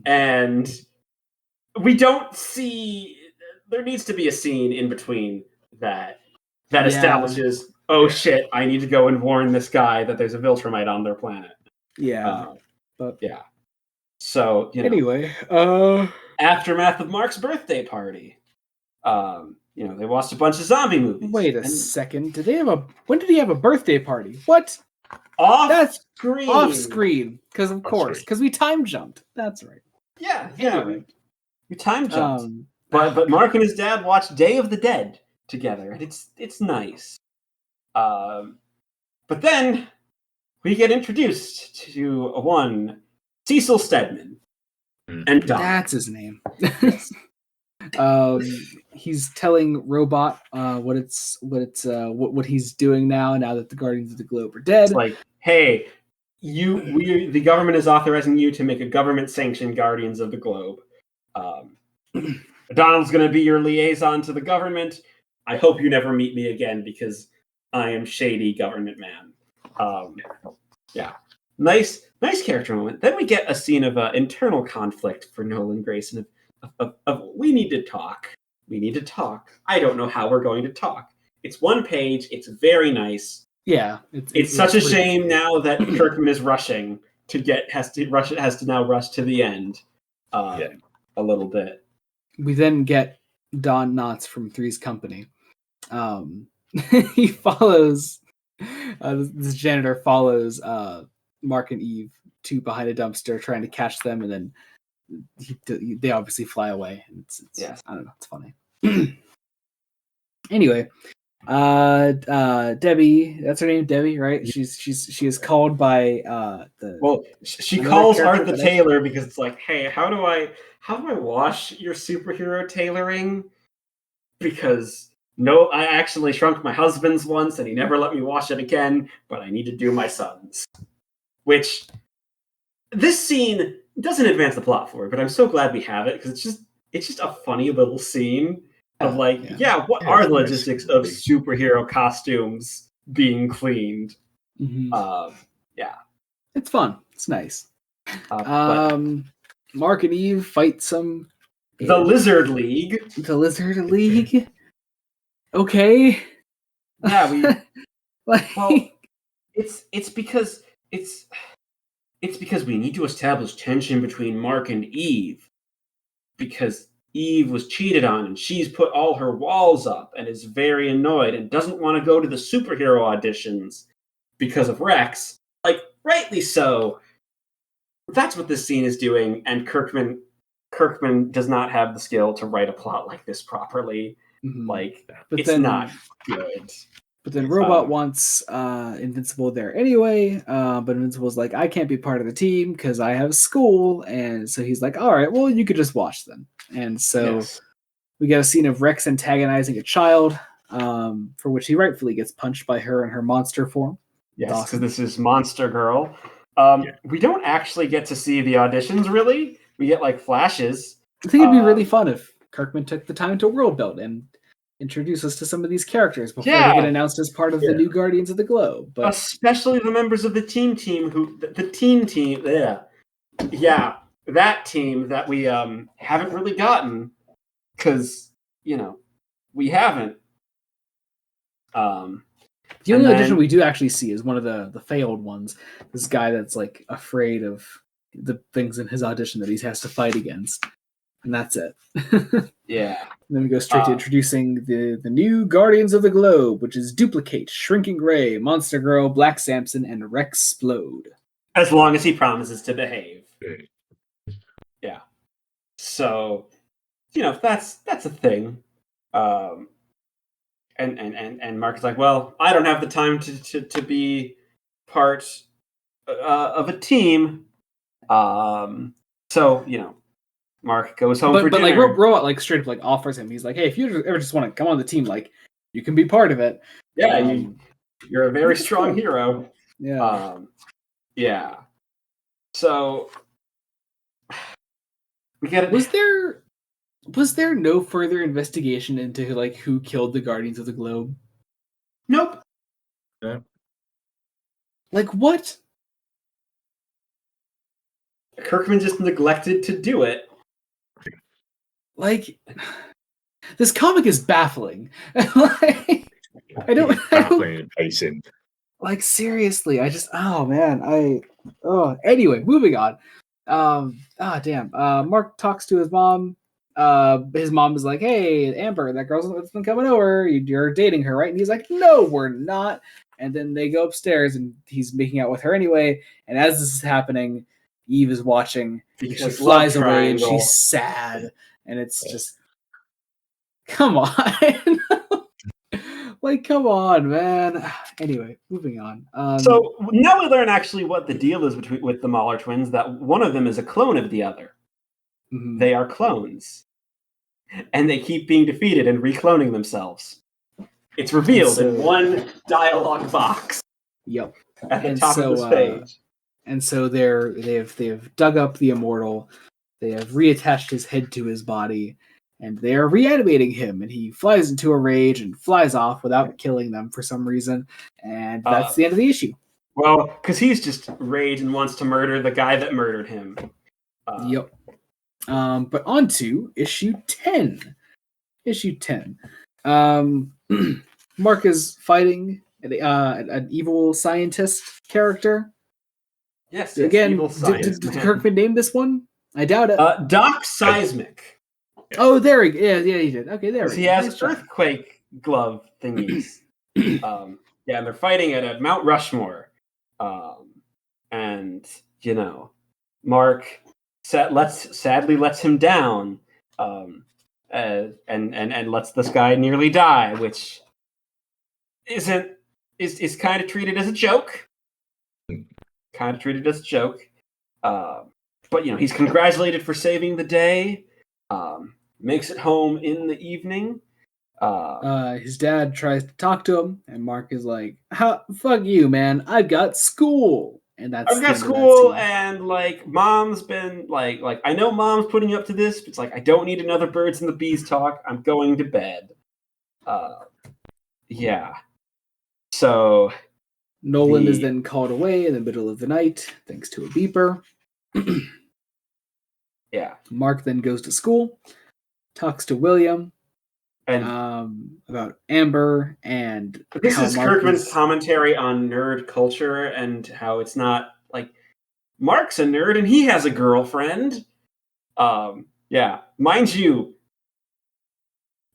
and we don't see. There needs to be a scene in between that establishes. Oh shit! I need to go and warn this guy that there's a Viltrumite on their planet. But yeah. So anyway, aftermath of Mark's birthday party. They watched a bunch of zombie movies. Wait a second. When did he have a birthday party? What? Off screen. Because of course, because we time jumped. That's right. Yeah. Anyway. We time jumped. But Mark and his dad watched Day of the Dead together, and it's nice. But then we get introduced to one Cecil Stedman, and Don. That's his name. He's telling Robot what he's doing now that the Guardians of the Globe are dead. It's like, hey, the government is authorizing you to make a government-sanctioned Guardians of the Globe. Donald's going to be your liaison to the government. I hope you never meet me again because I am shady government man. Nice character moment. Then we get a scene of internal conflict for Nolan Grayson of we need to talk. We need to talk. I don't know how we're going to talk. It's one page. It's very nice. Yeah, it's such a shame now that Kirkman is rushing has to now rush to the end a little bit. We then get Don Knotts from Three's Company. He follows this janitor follows Mark and Eve to behind a dumpster trying to catch them, and then they obviously fly away. I don't know, it's funny. Anyway, Debbie, that's her name, Debbie, right? She is called by she calls Art the tailor because it's like, hey, how do I wash your superhero tailoring? Because no, I actually shrunk my husband's once and he never let me wash it again, but I need to do my son's. Which this scene doesn't advance the plot forward, but I'm so glad we have it because it's just a funny little scene of what are the logistics of superhero costumes being cleaned? It's fun. It's nice. Mark and Eve fight the Lizard League. The Lizard League. Okay. Yeah, it's because we need to establish tension between Mark and Eve because Eve was cheated on and she's put all her walls up and is very annoyed and doesn't want to go to the superhero auditions because of Rex. Like, rightly so. That's what this scene is doing, and Kirkman does not have the skill to write a plot like this properly. It's not good. But then Robot wants Invincible there anyway, but Invincible's like, I can't be part of the team because I have school, and so he's like, all right, well, you could just watch them. And so we get a scene of Rex antagonizing a child, for which he rightfully gets punched by her in her monster form. Yes, because this is Monster Girl. We don't actually get to see the auditions, really. We get, flashes. I think it'd be really fun if Kirkman took the time to world build and introduce us to some of these characters before they get announced as part of the new Guardians of the Globe. But especially the members of the team, that team that we haven't really gotten because we haven't. The only audition we do actually see is one of the failed ones. This guy that's afraid of the things in his audition that he has to fight against, and that's it. Yeah. And then we go straight to introducing the new Guardians of the Globe, which is Duplicate, Shrinking Ray, Monster Girl, Black Samson, and Rexplode. As long as he promises to behave. Yeah. So, that's a thing. And Mark is like, well, I don't have the time to be part of a team. So, Mark goes home for dinner. But Robot straight up offers him. He's like, hey, if you ever just want to come on the team, you can be part of it. Yeah, you're a very strong hero. Yeah. Yeah. So we get it. Was there no further investigation into who killed the Guardians of the Globe? Nope. Yeah. Like what? Kirkman just neglected to do it. Like this comic is baffling. Like, I don't Baffling pacing. like seriously. Anyway, moving on. Damn. Mark talks to his mom. His mom is like, "Hey, Amber, that girl's been coming over. You're dating her, right?" And he's like, "No, we're not." And then they go upstairs, and he's making out with her anyway. And as this is happening, Eve is watching. And she flies away, and she's sad. And it's just, come on. Like, come on, man. Anyway, moving on. So now we learn actually what the deal is with the Mahler twins, that one of them is a clone of the other. Mhm. They are clones. And they keep being defeated and recloning themselves. It's revealed in one dialogue box. Yep. At the top of this page. And so they've dug up the immortal. They have reattached his head to his body. And they are reanimating him, and he flies into a rage and flies off without killing them for some reason. And that's the end of the issue. Well, because he's just rage and wants to murder the guy that murdered him. Yep. But on to issue 10. Issue 10. Mark is fighting an evil scientist character. Yes, again, evil did Kirkman name this one? I doubt it. Doc Seismic. Oh, there he Yeah, he did. Okay, there we go. He has earthquake glove thingies. And they're fighting at Mount Rushmore. And, Mark sadly lets him down and lets this guy nearly die, which is kind of treated as a joke. But, he's congratulated for saving the day. Makes it home in the evening. His dad tries to talk to him, and Mark is like, fuck you, man. I've got school. And I've got school, and mom's been I know mom's putting you up to this, but it's I don't need another birds and the bees talk. I'm going to bed. Yeah. So Nolan is then called away in the middle of the night thanks to a beeper. Yeah. Mark then goes to school, talks to William and about Amber, and this is Kirkman's commentary on nerd culture and how it's not Mark's a nerd and he has a girlfriend. Yeah, mind you,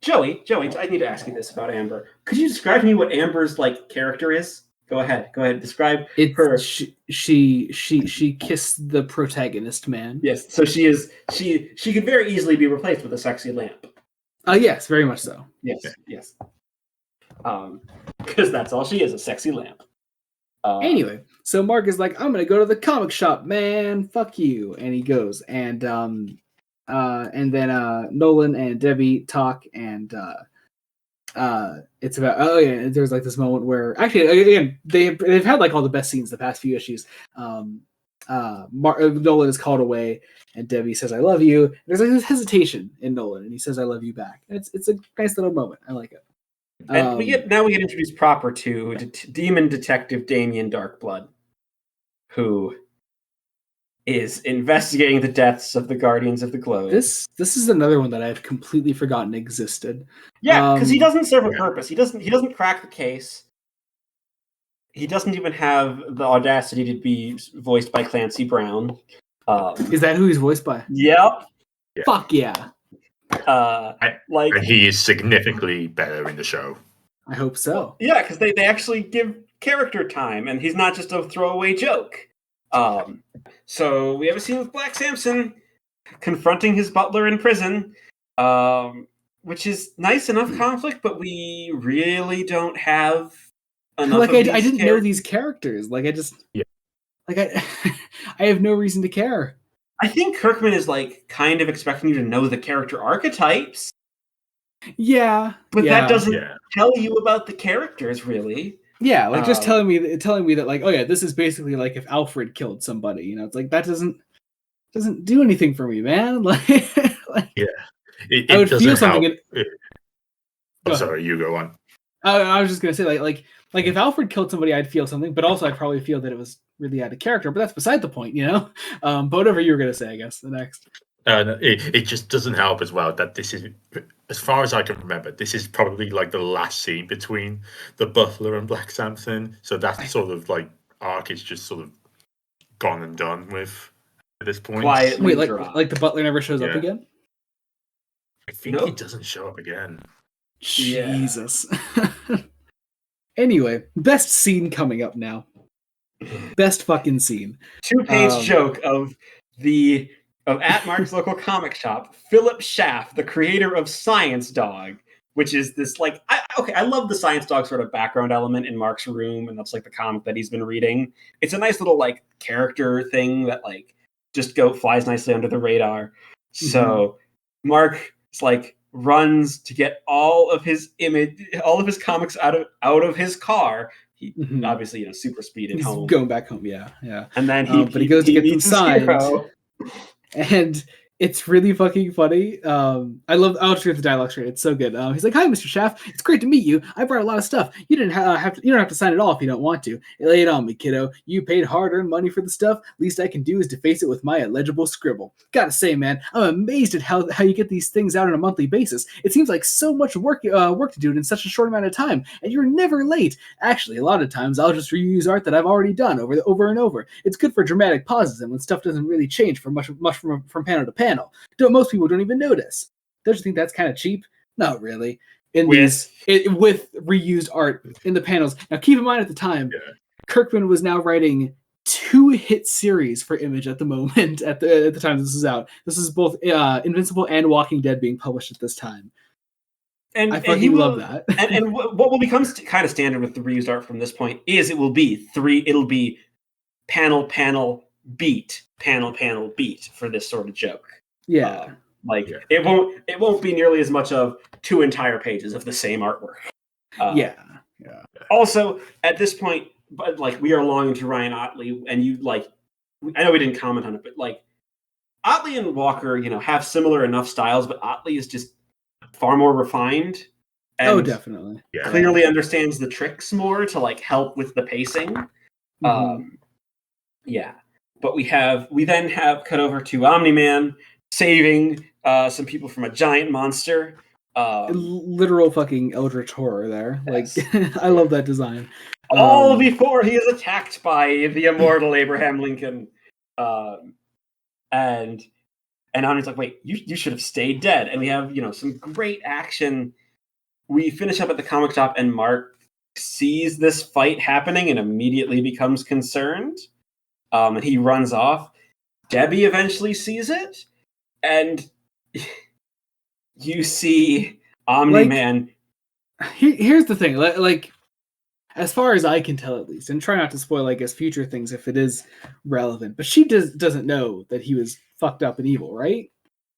Joey, I need to ask you this about Amber. Could you describe to me what Amber's character is? Go ahead. Describe her. She kissed the protagonist man. Yes, so she could very easily be replaced with a sexy lamp. Yes, very much so. Yes. Because that's all she is, a sexy lamp. Anyway, so Mark is like, I'm gonna go to the comic shop, man. Fuck you. And he goes. And then Nolan and Debbie talk, and it's about there's this moment where actually again they've had all the best scenes the past few issues. Nolan is called away, and Debbie says, "I love you." There's this hesitation in Nolan, and he says, "I love you back." And it's a nice little moment. I like it. And we get introduced proper to Demon Detective Damien Darkblood, who is investigating the deaths of the Guardians of the Globe. This is another one that I've completely forgotten existed. Yeah, because he doesn't serve a purpose. He doesn't crack the case. He doesn't even have the audacity to be voiced by Clancy Brown. Is that who he's voiced by? Yep. Yeah. Fuck yeah. And he is significantly better in the show. I hope so. Yeah, because they actually give character time, and he's not just a throwaway joke. So we have a scene with Black Samson confronting his butler in prison, which is nice enough conflict, but we really don't have enough. I didn't know these characters. I have no reason to care. I think Kirkman is kind of expecting you to know the character archetypes. Yeah, but that doesn't tell you about the characters, really. Yeah, just telling me that this is basically if Alfred killed somebody, it's that doesn't do anything for me, man. It I would feel something. Sorry, you go on. I was just gonna say like if Alfred killed somebody, I'd feel something, but also I'd probably feel that it was really out of character. But that's beside the point, you know. But whatever you were gonna say, I guess the next. No, it just doesn't help as well that this is, as far as I can remember, this is probably like the last scene between the Butler and Black Samson. So that sort of like arc is just sort of gone and done with at this point. Quietly Wait, dropped. like the Butler never shows up Yeah. again? I think he doesn't show up again. Jesus. Anyway, best scene coming up now. Best fucking scene. 2-page joke of at Mark's local comic shop, Philip Schaff, the creator of Science Dog, which is this like I love the Science Dog sort of background element in Mark's room, and that's like the comic that he's been reading. It's a nice little like character thing that like just flies nicely under the radar. So Mark like runs to get all of his comics out of his car. He obviously super speeded He's home. Going back home, yeah. And then he goes to get them signed, and it's really fucking funny. I'll just read the dialogue straight. It's so good. He's like, "Hi, Mr. Schaff. It's great to meet you. I brought a lot of stuff. You don't have to sign it all if you don't want to. Lay it on me, kiddo. You paid hard-earned money for the stuff. Least I can do is deface it with my illegible scribble. Gotta say, man, I'm amazed at how you get these things out on a monthly basis. It seems like so much work to do it in such a short amount of time, and you're never late. Actually, a lot of times I'll just reuse art that I've already done over and over. It's good for dramatic pauses and when stuff doesn't really change from panel to panel. Most people don't even notice. Don't you think that's kind of cheap? Not really. With reused art in the panels. Now, keep in mind at the time, Kirkman was now writing 2 hit series for Image at the moment. At the time this is out, this is both Invincible and Walking Dead being published at this time. And I fucking love that. and what will become kind of standard with the reused art from this point is it'll be panel beat for this sort of joke. Yeah. It won't be nearly as much of 2 entire pages of the same artwork. Yeah. Also, at this point, but like we are long into Ryan Ottley, and you like, I know we didn't comment on it, but like Ottley and Walker, have similar enough styles, but Ottley is just far more refined. And definitely. Clearly understands the tricks more to like help with the pacing. But we then have cut over to Omni-Man saving some people from a giant monster. Literal fucking eldritch horror there. Yes. Like, I love that design. All before he is attacked by the immortal Abraham Lincoln. And Omni's like, wait, you should have stayed dead. And we have, some great action. We finish up at the comic shop, and Mark sees this fight happening and immediately becomes concerned. And he runs off. Debbie eventually sees it, and you see Omni-Man. Here's the thing, like, as far as I can tell, at least, and try not to spoil, I guess, future things if it is relevant. But she doesn't know that he was fucked up and evil, right?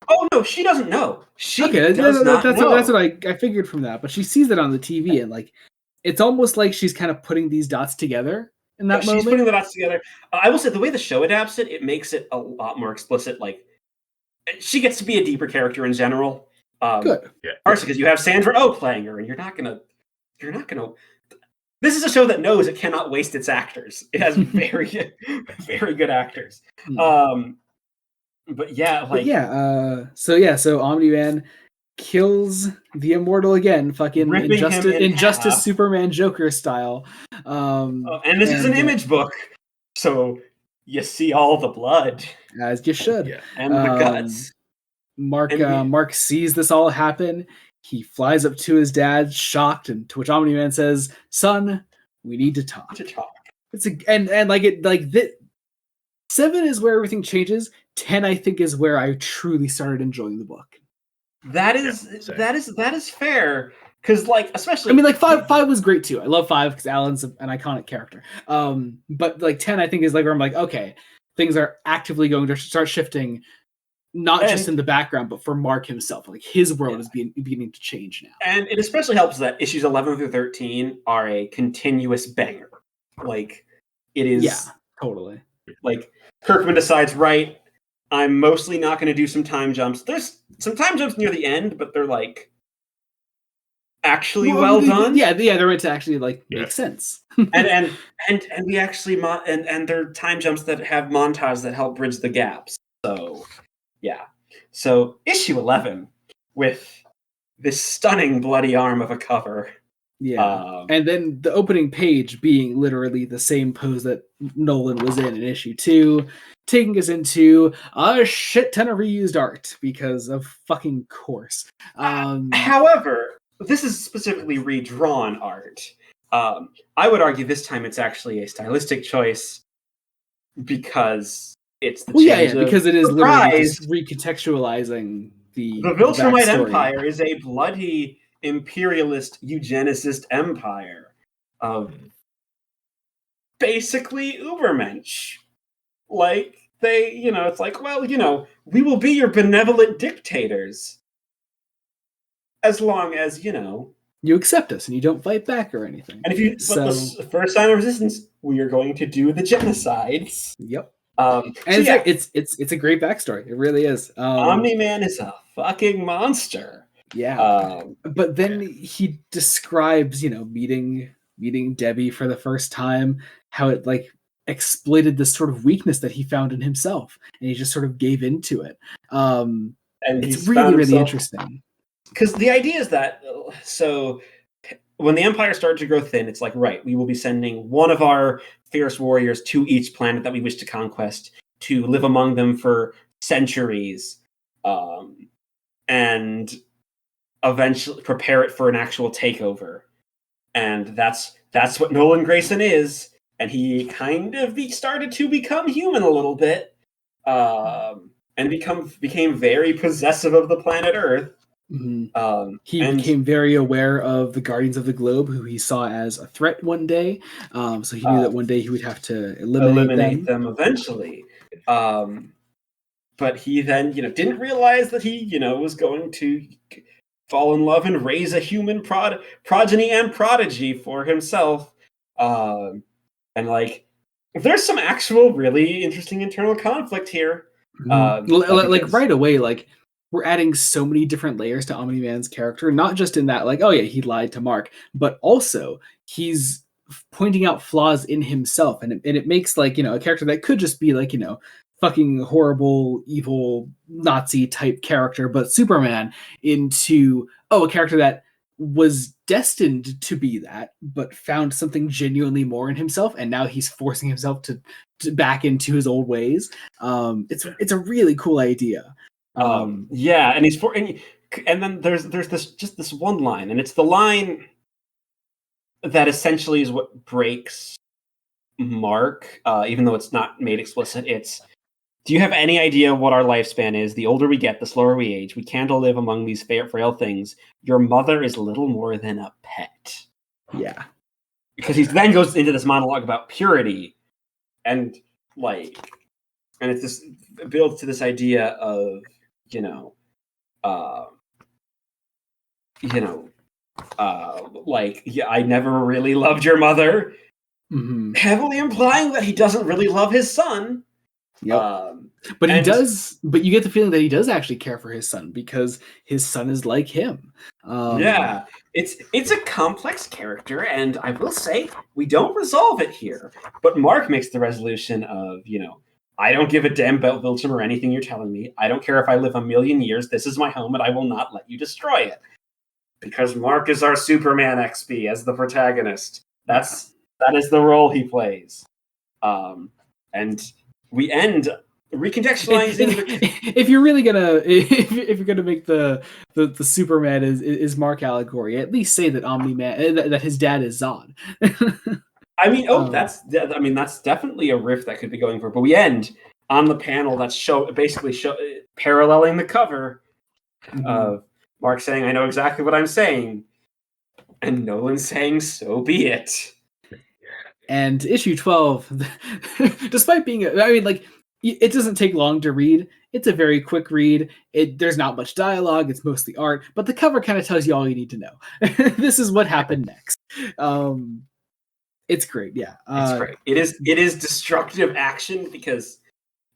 Oh no, she doesn't know. That's what I figured from that. But she sees it on the TV, and like, it's almost like she's kind of putting these dots together. In that moment, she's putting the dots together. I will say the way the show adapts it makes it a lot more explicit. Like, she gets to be a deeper character in general. Good, partially because you have Sandra Oh playing her, and you're not gonna. This is a show that knows it cannot waste its actors. It has very good actors. So Omni-Man kills the Immortal again, fucking Injustice Superman Joker style. And this is an Image book, so you see all the blood, as you should, and the guts. Mark sees this all happen. He flies up to his dad, shocked, and to which Omni-Man says, "Son, we need to talk." It's this 7 is where everything changes. 10, I think, is where I truly started enjoying the book. That is fair, because like, especially, I mean, like 5 was great too. I love 5 because Alan's an iconic character. But like 10, I think, is like where I'm like, okay, things are actively going to start shifting, not just in the background, but for Mark himself. Like, his world is beginning to change now. And it especially helps that issues 11 through 13 are a continuous banger. Like, it is. Yeah, totally. Like, Kirkman decides, right, I'm mostly not going to do some time jumps. There's some time jumps near the end, but they're like actually well done. Yeah, they're meant to actually make sense. and we actually and there are time jumps that have montages that help bridge the gaps. So yeah. So issue 11 with this stunning bloody arm of a cover. Yeah. And then the opening page being literally the same pose that Nolan was in issue 2, taking us into a shit ton of reused art because of fucking course. However, this is specifically redrawn art. I would argue this time it's actually a stylistic choice because it's the change because it is surprise. Literally just recontextualizing the Viltrumite Empire is a bloody imperialist eugenicist empire of basically Ubermensch. Like, they, it's like, well, we will be your benevolent dictators as long as, you accept us and you don't fight back or anything. And but the first sign of resistance, we are going to do the genocides. Yep. It's a great backstory. It really is. Omni-Man is a fucking monster. Yeah. But then he describes, meeting Debbie for the first time, how it exploited this sort of weakness that he found in himself, and he just sort of gave into it. And it's really interesting. Because the idea is that, so when the Empire started to grow thin, it's like, right, we will be sending one of our fierce warriors to each planet that we wish to conquest to live among them for centuries, and eventually prepare it for an actual takeover. And that's what Nolan Grayson is. And he kind of started to become human a little bit, and became very possessive of the planet Earth. Mm-hmm. He became very aware of the Guardians of the Globe, who he saw as a threat one day. So he knew that one day he would have to eliminate them eventually. But he then, didn't realize that he, was going to fall in love and raise a human progeny and prodigy for himself. And there's some actual really interesting internal conflict here. Right away, we're adding so many different layers to Omni-Man's character, not just in that, he lied to Mark, but also he's pointing out flaws in himself. And it makes, a character that could just be, fucking horrible, evil, Nazi type character, but Superman into, a character that was destined to be that, but found something genuinely more in himself, and now he's forcing himself to back into his old ways. It's a really cool idea. And then there's this one line, and it's the line that essentially is what breaks Mark, even though it's not made explicit. It's, do you have any idea what our lifespan is? The older we get, the slower we age. We can't all live among these frail things. Your mother is little more than a pet. Yeah. Because he then goes into this monologue about purity, and it's this builds to this idea of, I never really loved your mother, heavily implying that he doesn't really love his son. Yep. But he does. But you get the feeling that he does actually care for his son, because his son is like him. Yeah, it's a complex character, and I will say we don't resolve it here. But Mark makes the resolution of, I don't give a damn about Viltrum or anything you're telling me. I don't care if I live 1,000,000 years. This is my home, and I will not let you destroy it. Because Mark is our Superman XP as the protagonist. That is the role he plays. And we end recontextualizing. If you're really gonna, if you're gonna make the Superman is Mark allegory, at least say that Omni-Man, that his dad is Zod. That's definitely a riff that could be going for. But we end on the panel that's paralleling the cover of Mark saying, "I know exactly what I'm saying," and Nolan saying, "So be it." And issue 12, despite being, it doesn't take long to read. It's a very quick read. There's not much dialogue. It's mostly art, but the cover kind of tells you all you need to know. This is what happened next. It's great. Yeah. It's great. It is destructive action because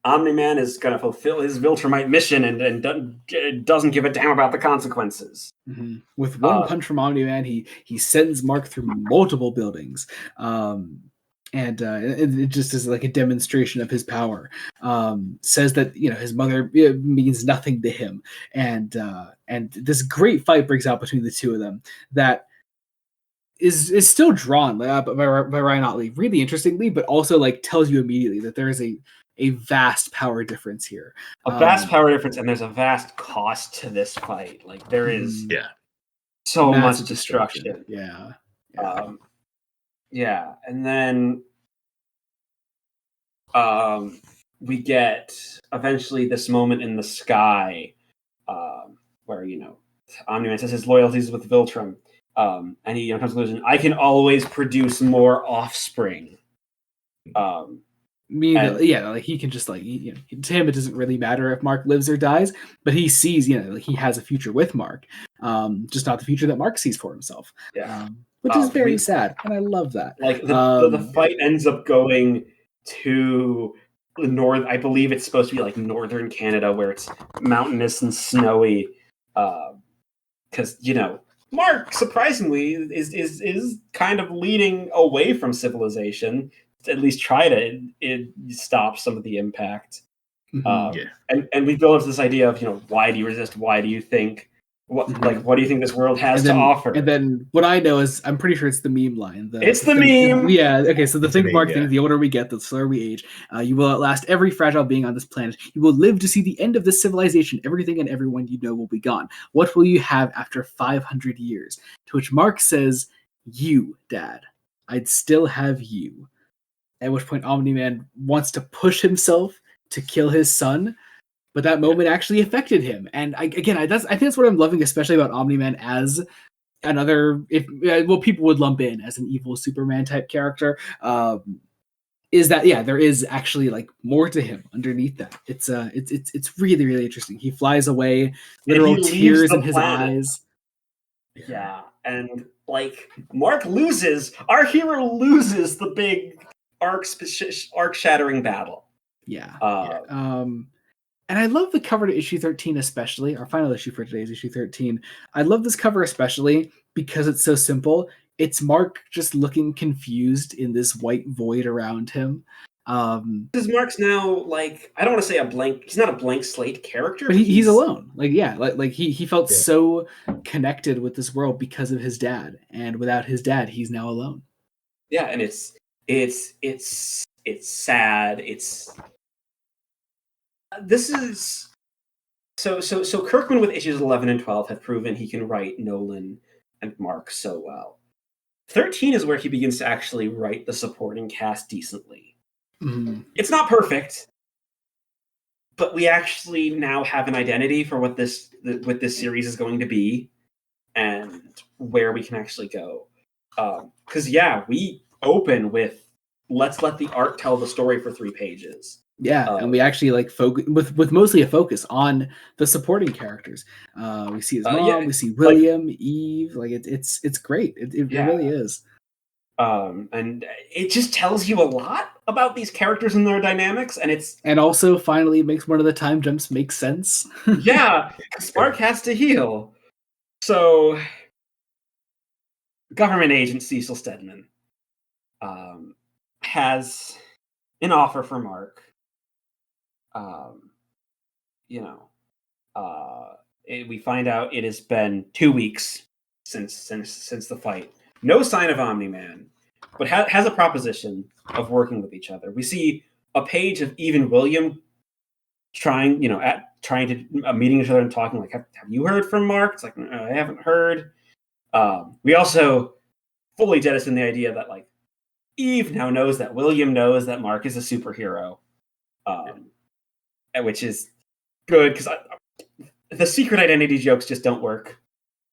Omni-Man is going to fulfill his Viltrumite mission and doesn't give a damn about the consequences. Mm-hmm. With one punch from Omni-Man, he sends Mark through multiple buildings. And it just is like a demonstration of his power. Says that his mother means nothing to him, and this great fight breaks out between the two of them that is still drawn by Ryan Otley really interestingly, but also like tells you immediately that there is a vast power difference here. A vast power difference, and there's a vast cost to this fight. Like there is so much destruction. Yeah. And then we get eventually this moment in the sky where Omni-Man says his loyalty is with Viltrum, and he comes to the conclusion, I can always produce more offspring. Like he can just to him it doesn't really matter if Mark lives or dies, but he sees he has a future with Mark, just not the future that Mark sees for himself. Which is very sad, and I love that. Like the fight ends up going to the north. I believe it's supposed to be like northern Canada, where it's mountainous and snowy. Because Mark surprisingly is kind of leading away from civilization. To at least try to stop some of the impact. And we build up this idea of why do you resist? Why do you think? What do you think this world has to offer? And then what I know is I'm pretty sure it's the meme line. It's the meme. Yeah. Okay. So the thing Mark thinks: the older we get, the slower we age. You will outlast every fragile being on this planet. You will live to see the end of this civilization. Everything and everyone you know will be gone. What will you have after 500 years? To which Mark says, "You, Dad. I'd still have you." At which point Omni-Man wants to push himself to kill his son, but that moment actually affected him. And I think that's what I'm loving, especially about Omni-Man as another, people would lump in as an evil Superman type character, is that there is actually like more to him underneath that. It's really, really interesting. He flies away, literal tears in his eyes. Yeah, and like our hero loses the big arc-shattering battle. And I love the cover to issue 13 especially. Our final issue for today is issue 13. I love this cover especially because it's so simple. It's Mark just looking confused in this white void around him. Because Mark's now like, I don't want to say he's not a blank slate character, but he's alone. He felt so connected with this world because of his dad, and without his dad, he's now alone. Yeah, and it's sad. This is so Kirkman with issues 11 and 12 have proven he can write Nolan and Mark so well. 13 is where he begins to actually write the supporting cast decently. Mm-hmm. It's not perfect, but we actually now have an identity for what this series is going to be and where we can actually go. Because we open with let's let the art tell the story for 3 pages. And we actually focus with mostly a focus on the supporting characters. We see his mom, we see William, Eve. It's great. It really is. And it just tells you a lot about these characters and their dynamics, and also finally makes one of the time jumps make sense. Mark has to heal. So, government agent Cecil Stedman has an offer for Mark. We find out it has been 2 weeks since the fight. No sign of Omni-Man, but has a proposition of working with each other. We see a page of Eve and William trying to meeting each other and talking. Like, have you heard from Mark? It's like, no, I haven't heard. We also fully jettison the idea that Eve now knows that William knows that Mark is a superhero, which is good because the secret identity jokes just don't work.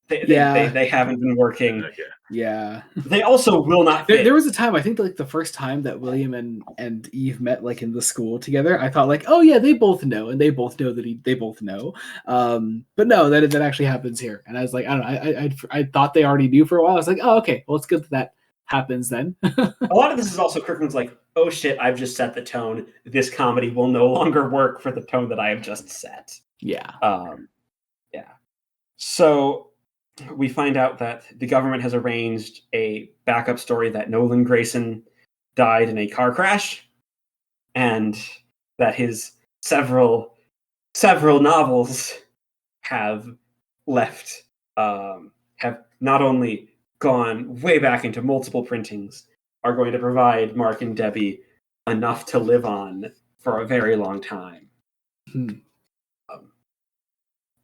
They haven't been working. Yeah. They also will not fit. There was a time, I think the first time that William and Eve met in the school together, I thought oh yeah, they both know, and they both know that they both know. But no, that actually happens here. And I was like, I don't know, I thought they already knew for a while. I was like, oh, okay, well, it's good that happens then. A lot of this is also Kirkman's oh shit, I've just set the tone. This comedy will no longer work for the tone that I have just set. Yeah. Yeah. So we find out that the government has arranged a backup story that Nolan Grayson died in a car crash, and that his several novels have left, have not only gone way back into multiple printings, are going to provide Mark and Debbie enough to live on for a very long time.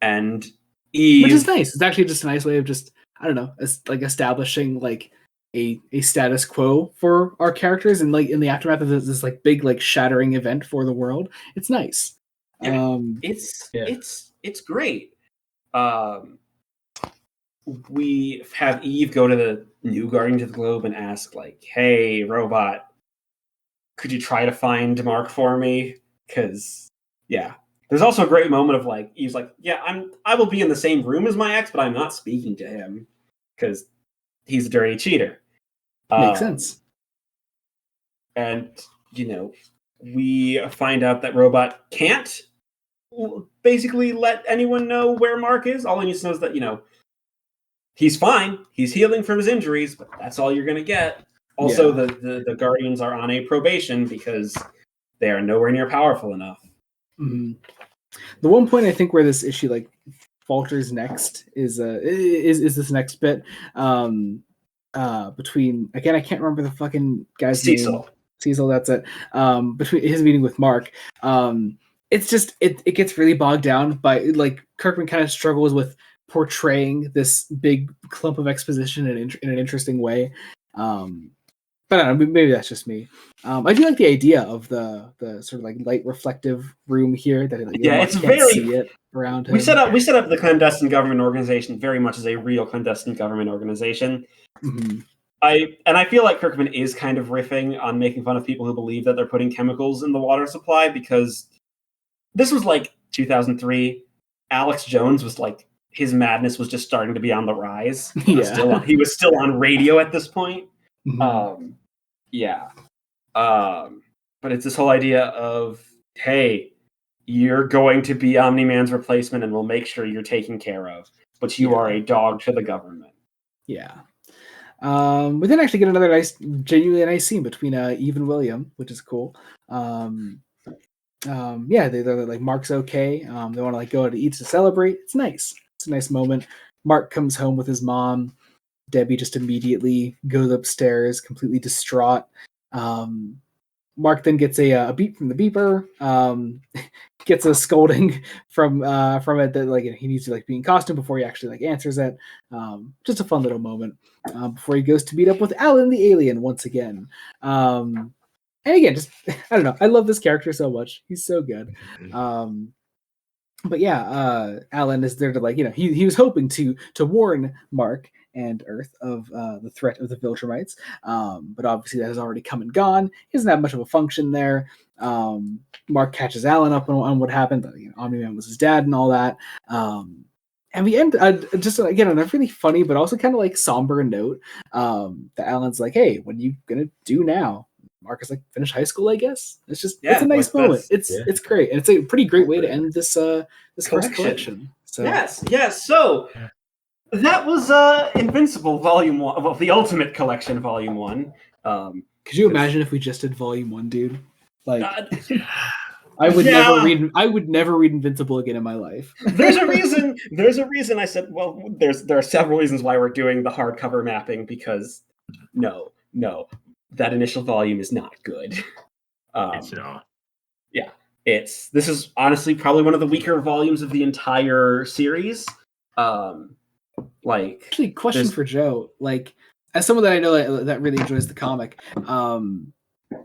And Eve, which is nice. It's actually just a nice way of just, I don't know, like establishing like a status quo for our characters, and like in the aftermath of this like big like shattering event for the world. It's nice. Yeah, it's great. We have Eve go to the new Guardians of the Globe and ask, like, "Hey, robot, could you try to find Mark for me?" Because there's also a great moment of like Eve's like, "Yeah, I will be in the same room as my ex, but I'm not speaking to him because he's a dirty cheater." Makes sense. And we find out that robot can't basically let anyone know where Mark is. All he needs to know is that he's fine. He's healing from his injuries, but that's all you're going to get. Also, the Guardians are on a probation because they are nowhere near powerful enough. Mm-hmm. The one point I think where this issue like falters next is this next bit between, again, I can't remember the fucking guy's name. Cecil, that's it. Between his meeting with Mark, it's just it gets really bogged down by like Kirkman kind of struggles with portraying this big clump of exposition in an interesting way. But I don't know, maybe that's just me. I do like the idea of the sort of like light reflective room here that it's can't very see it around him. We set up the clandestine government organization very much as a real clandestine government organization. Mm-hmm. I feel like Kirkman is kind of riffing on making fun of people who believe that they're putting chemicals in the water supply, because this was like 2003. Alex Jones was like, his madness was just starting to be on the rise. He was still on radio at this point. Mm-hmm. But it's this whole idea of, hey, you're going to be Omni-Man's replacement and we'll make sure you're taken care of, but you are a dog to the government. Yeah. We then actually get another genuinely nice scene between Eve and William, which is cool. They're like, Mark's okay. They want to like go out to eat to celebrate. It's nice. It's a nice moment. Mark comes home with his mom. Debbie just immediately goes upstairs, completely distraught. Mark then gets a beep from the beeper. Gets a scolding from it that like he needs to like be in costume before he actually like answers it. Just a fun little moment before he goes to meet up with Alan the alien once again. And again, just I don't know. I love this character so much. He's so good. But yeah, Alan is there to like he was hoping to warn Mark and Earth of the threat of the Viltrumites, but obviously that has already come and gone. He doesn't have much of a function there. Mark catches Alan up on what happened. Omni-Man was his dad and all that. And we end just again on a really funny but also kind of like somber note. That Alan's like, "Hey, what are you gonna do now?" Mark is like, "Finish high school, I guess." It's just it's a nice moment. It's great, and it's a pretty great way to end this first collection. So yes. So that was Invincible Volume 1, well, the Ultimate Collection Volume 1. Could you imagine if we just did Volume 1, dude? Like, I would never read Invincible again in my life. There's a reason I said, well, there are several reasons why we're doing the hardcover mapping, because no, that initial volume is not good. It's not. Yeah, this is honestly probably one of the weaker volumes of the entire series. Actually, question for Joe. Like, as someone that I know that really enjoys the comic,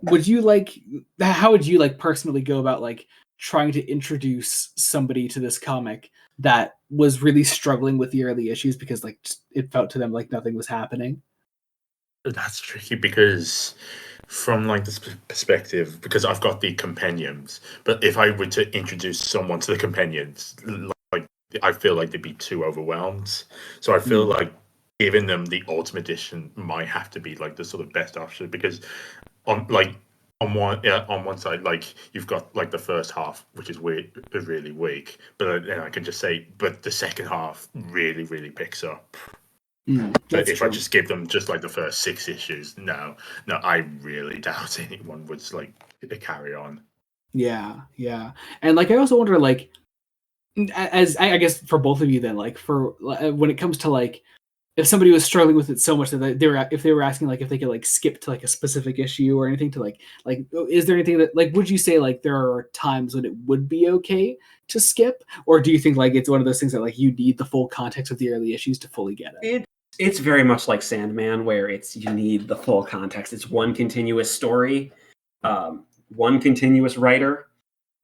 would you like? How would you like personally go about like trying to introduce somebody to this comic that was really struggling with the early issues because like it felt to them like nothing was happening? That's tricky because from like this perspective, because I've got the compendiums, but if I were to introduce someone to the compendiums, like I feel like they'd be too overwhelmed. So I feel like giving them the Ultimate Edition might have to be like the sort of best option, because on like on one side, like you've got like the first half, which is really weak, but then I can just say, but the second half really picks up. But if I just give them just like the first 6 issues, no, I really doubt anyone would like carry on. Yeah, and like I also wonder, like, as I guess for both of you, then, like, for when it comes to like, if somebody was struggling with it so much that they were asking like if they could like skip to like a specific issue or anything to like is there anything that like would you say like there are times when it would be okay to skip, or do you think like it's one of those things that like you need the full context of the early issues to fully get it? It's very much like Sandman, where you need the full context. It's one continuous story, one continuous writer,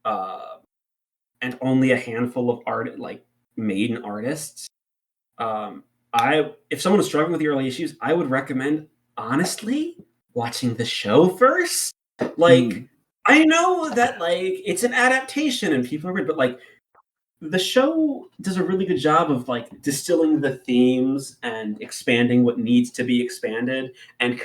and only a handful of maiden artists. If someone is struggling with the early issues, I would recommend, honestly, watching the show first. Like, I know that like it's an adaptation and people are weird, but like the show does a really good job of like distilling the themes and expanding what needs to be expanded and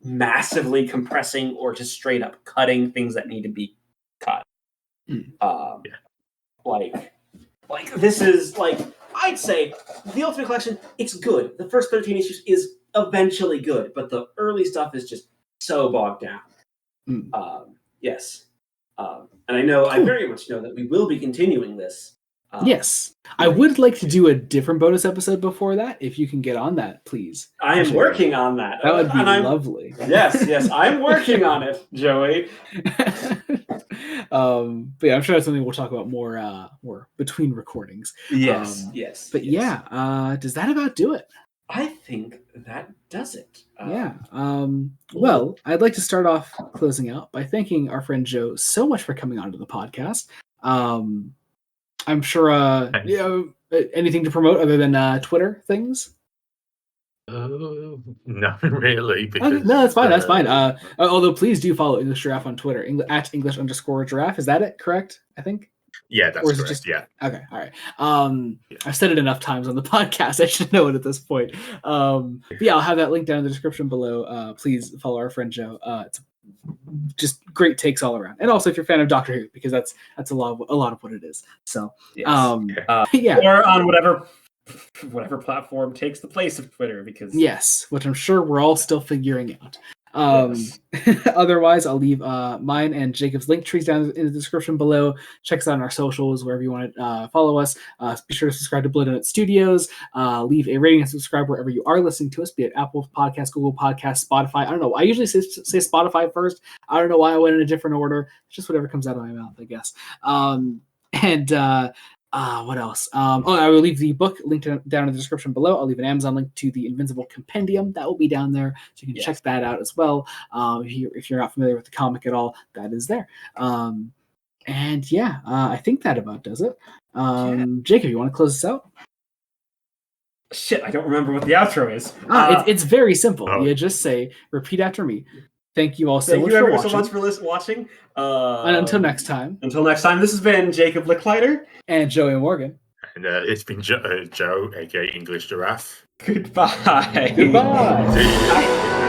massively compressing or just straight up cutting things that need to be cut. Like this is like, I'd say the Ultimate Collection, it's good. The first 13 issues is eventually good, but the early stuff is just so bogged down. Yes. And I very much know that we will be continuing this. Yes. I would like to do a different bonus episode before that, if you can get on that, please. I am working on that. That would be lovely. Yes, I'm working on it, Joey. But yeah, I'm sure that's something we'll talk about more between recordings. Yes. But yeah, does that about do it? I think that does it. Well, I'd like to start off closing out by thanking our friend Joe so much for coming onto the podcast. I'm sure anything to promote other than Twitter things? Not really. Because, no, that's fine. That's fine. Although please do follow English Giraffe on Twitter, at English_Giraffe. Is that it? Correct? I think. Yeah, that's correct. Yeah. Okay. All right. I've said it enough times on the podcast. I should know it at this point. But yeah, I'll have that link down in the description below. Please follow our friend Joe. It's just great takes all around. And also, if you're a fan of Doctor Who, because that's a lot of what it is. So, yeah. Or on whatever platform takes the place of Twitter, because which I'm sure we're all still figuring out. Otherwise, I'll leave mine and Jacob's link trees down in the description below. Check us out on our socials, wherever you want to follow us. Be sure to subscribe to Blood Donut Studios. Leave a rating and subscribe wherever you are listening to us, be it Apple Podcasts, Google Podcasts, Spotify. I don't know. I usually say Spotify first. I don't know why I went in a different order. It's just whatever comes out of my mouth, I guess. What else? I will leave the book linked down in the description below. I'll leave an Amazon link to the Invincible Compendium. That will be down there, so you can check that out as well. If you're not familiar with the comic at all, that is there. I think that about does it. Jacob, you want to close this out? Shit, I don't remember what the outro is. It's very simple. You just say, repeat after me. Thank you all so much for watching. And until next time. This has been Jacob Licklider. And Joey Morgan. And it's been Joe, aka English Giraffe. Goodbye. Goodbye.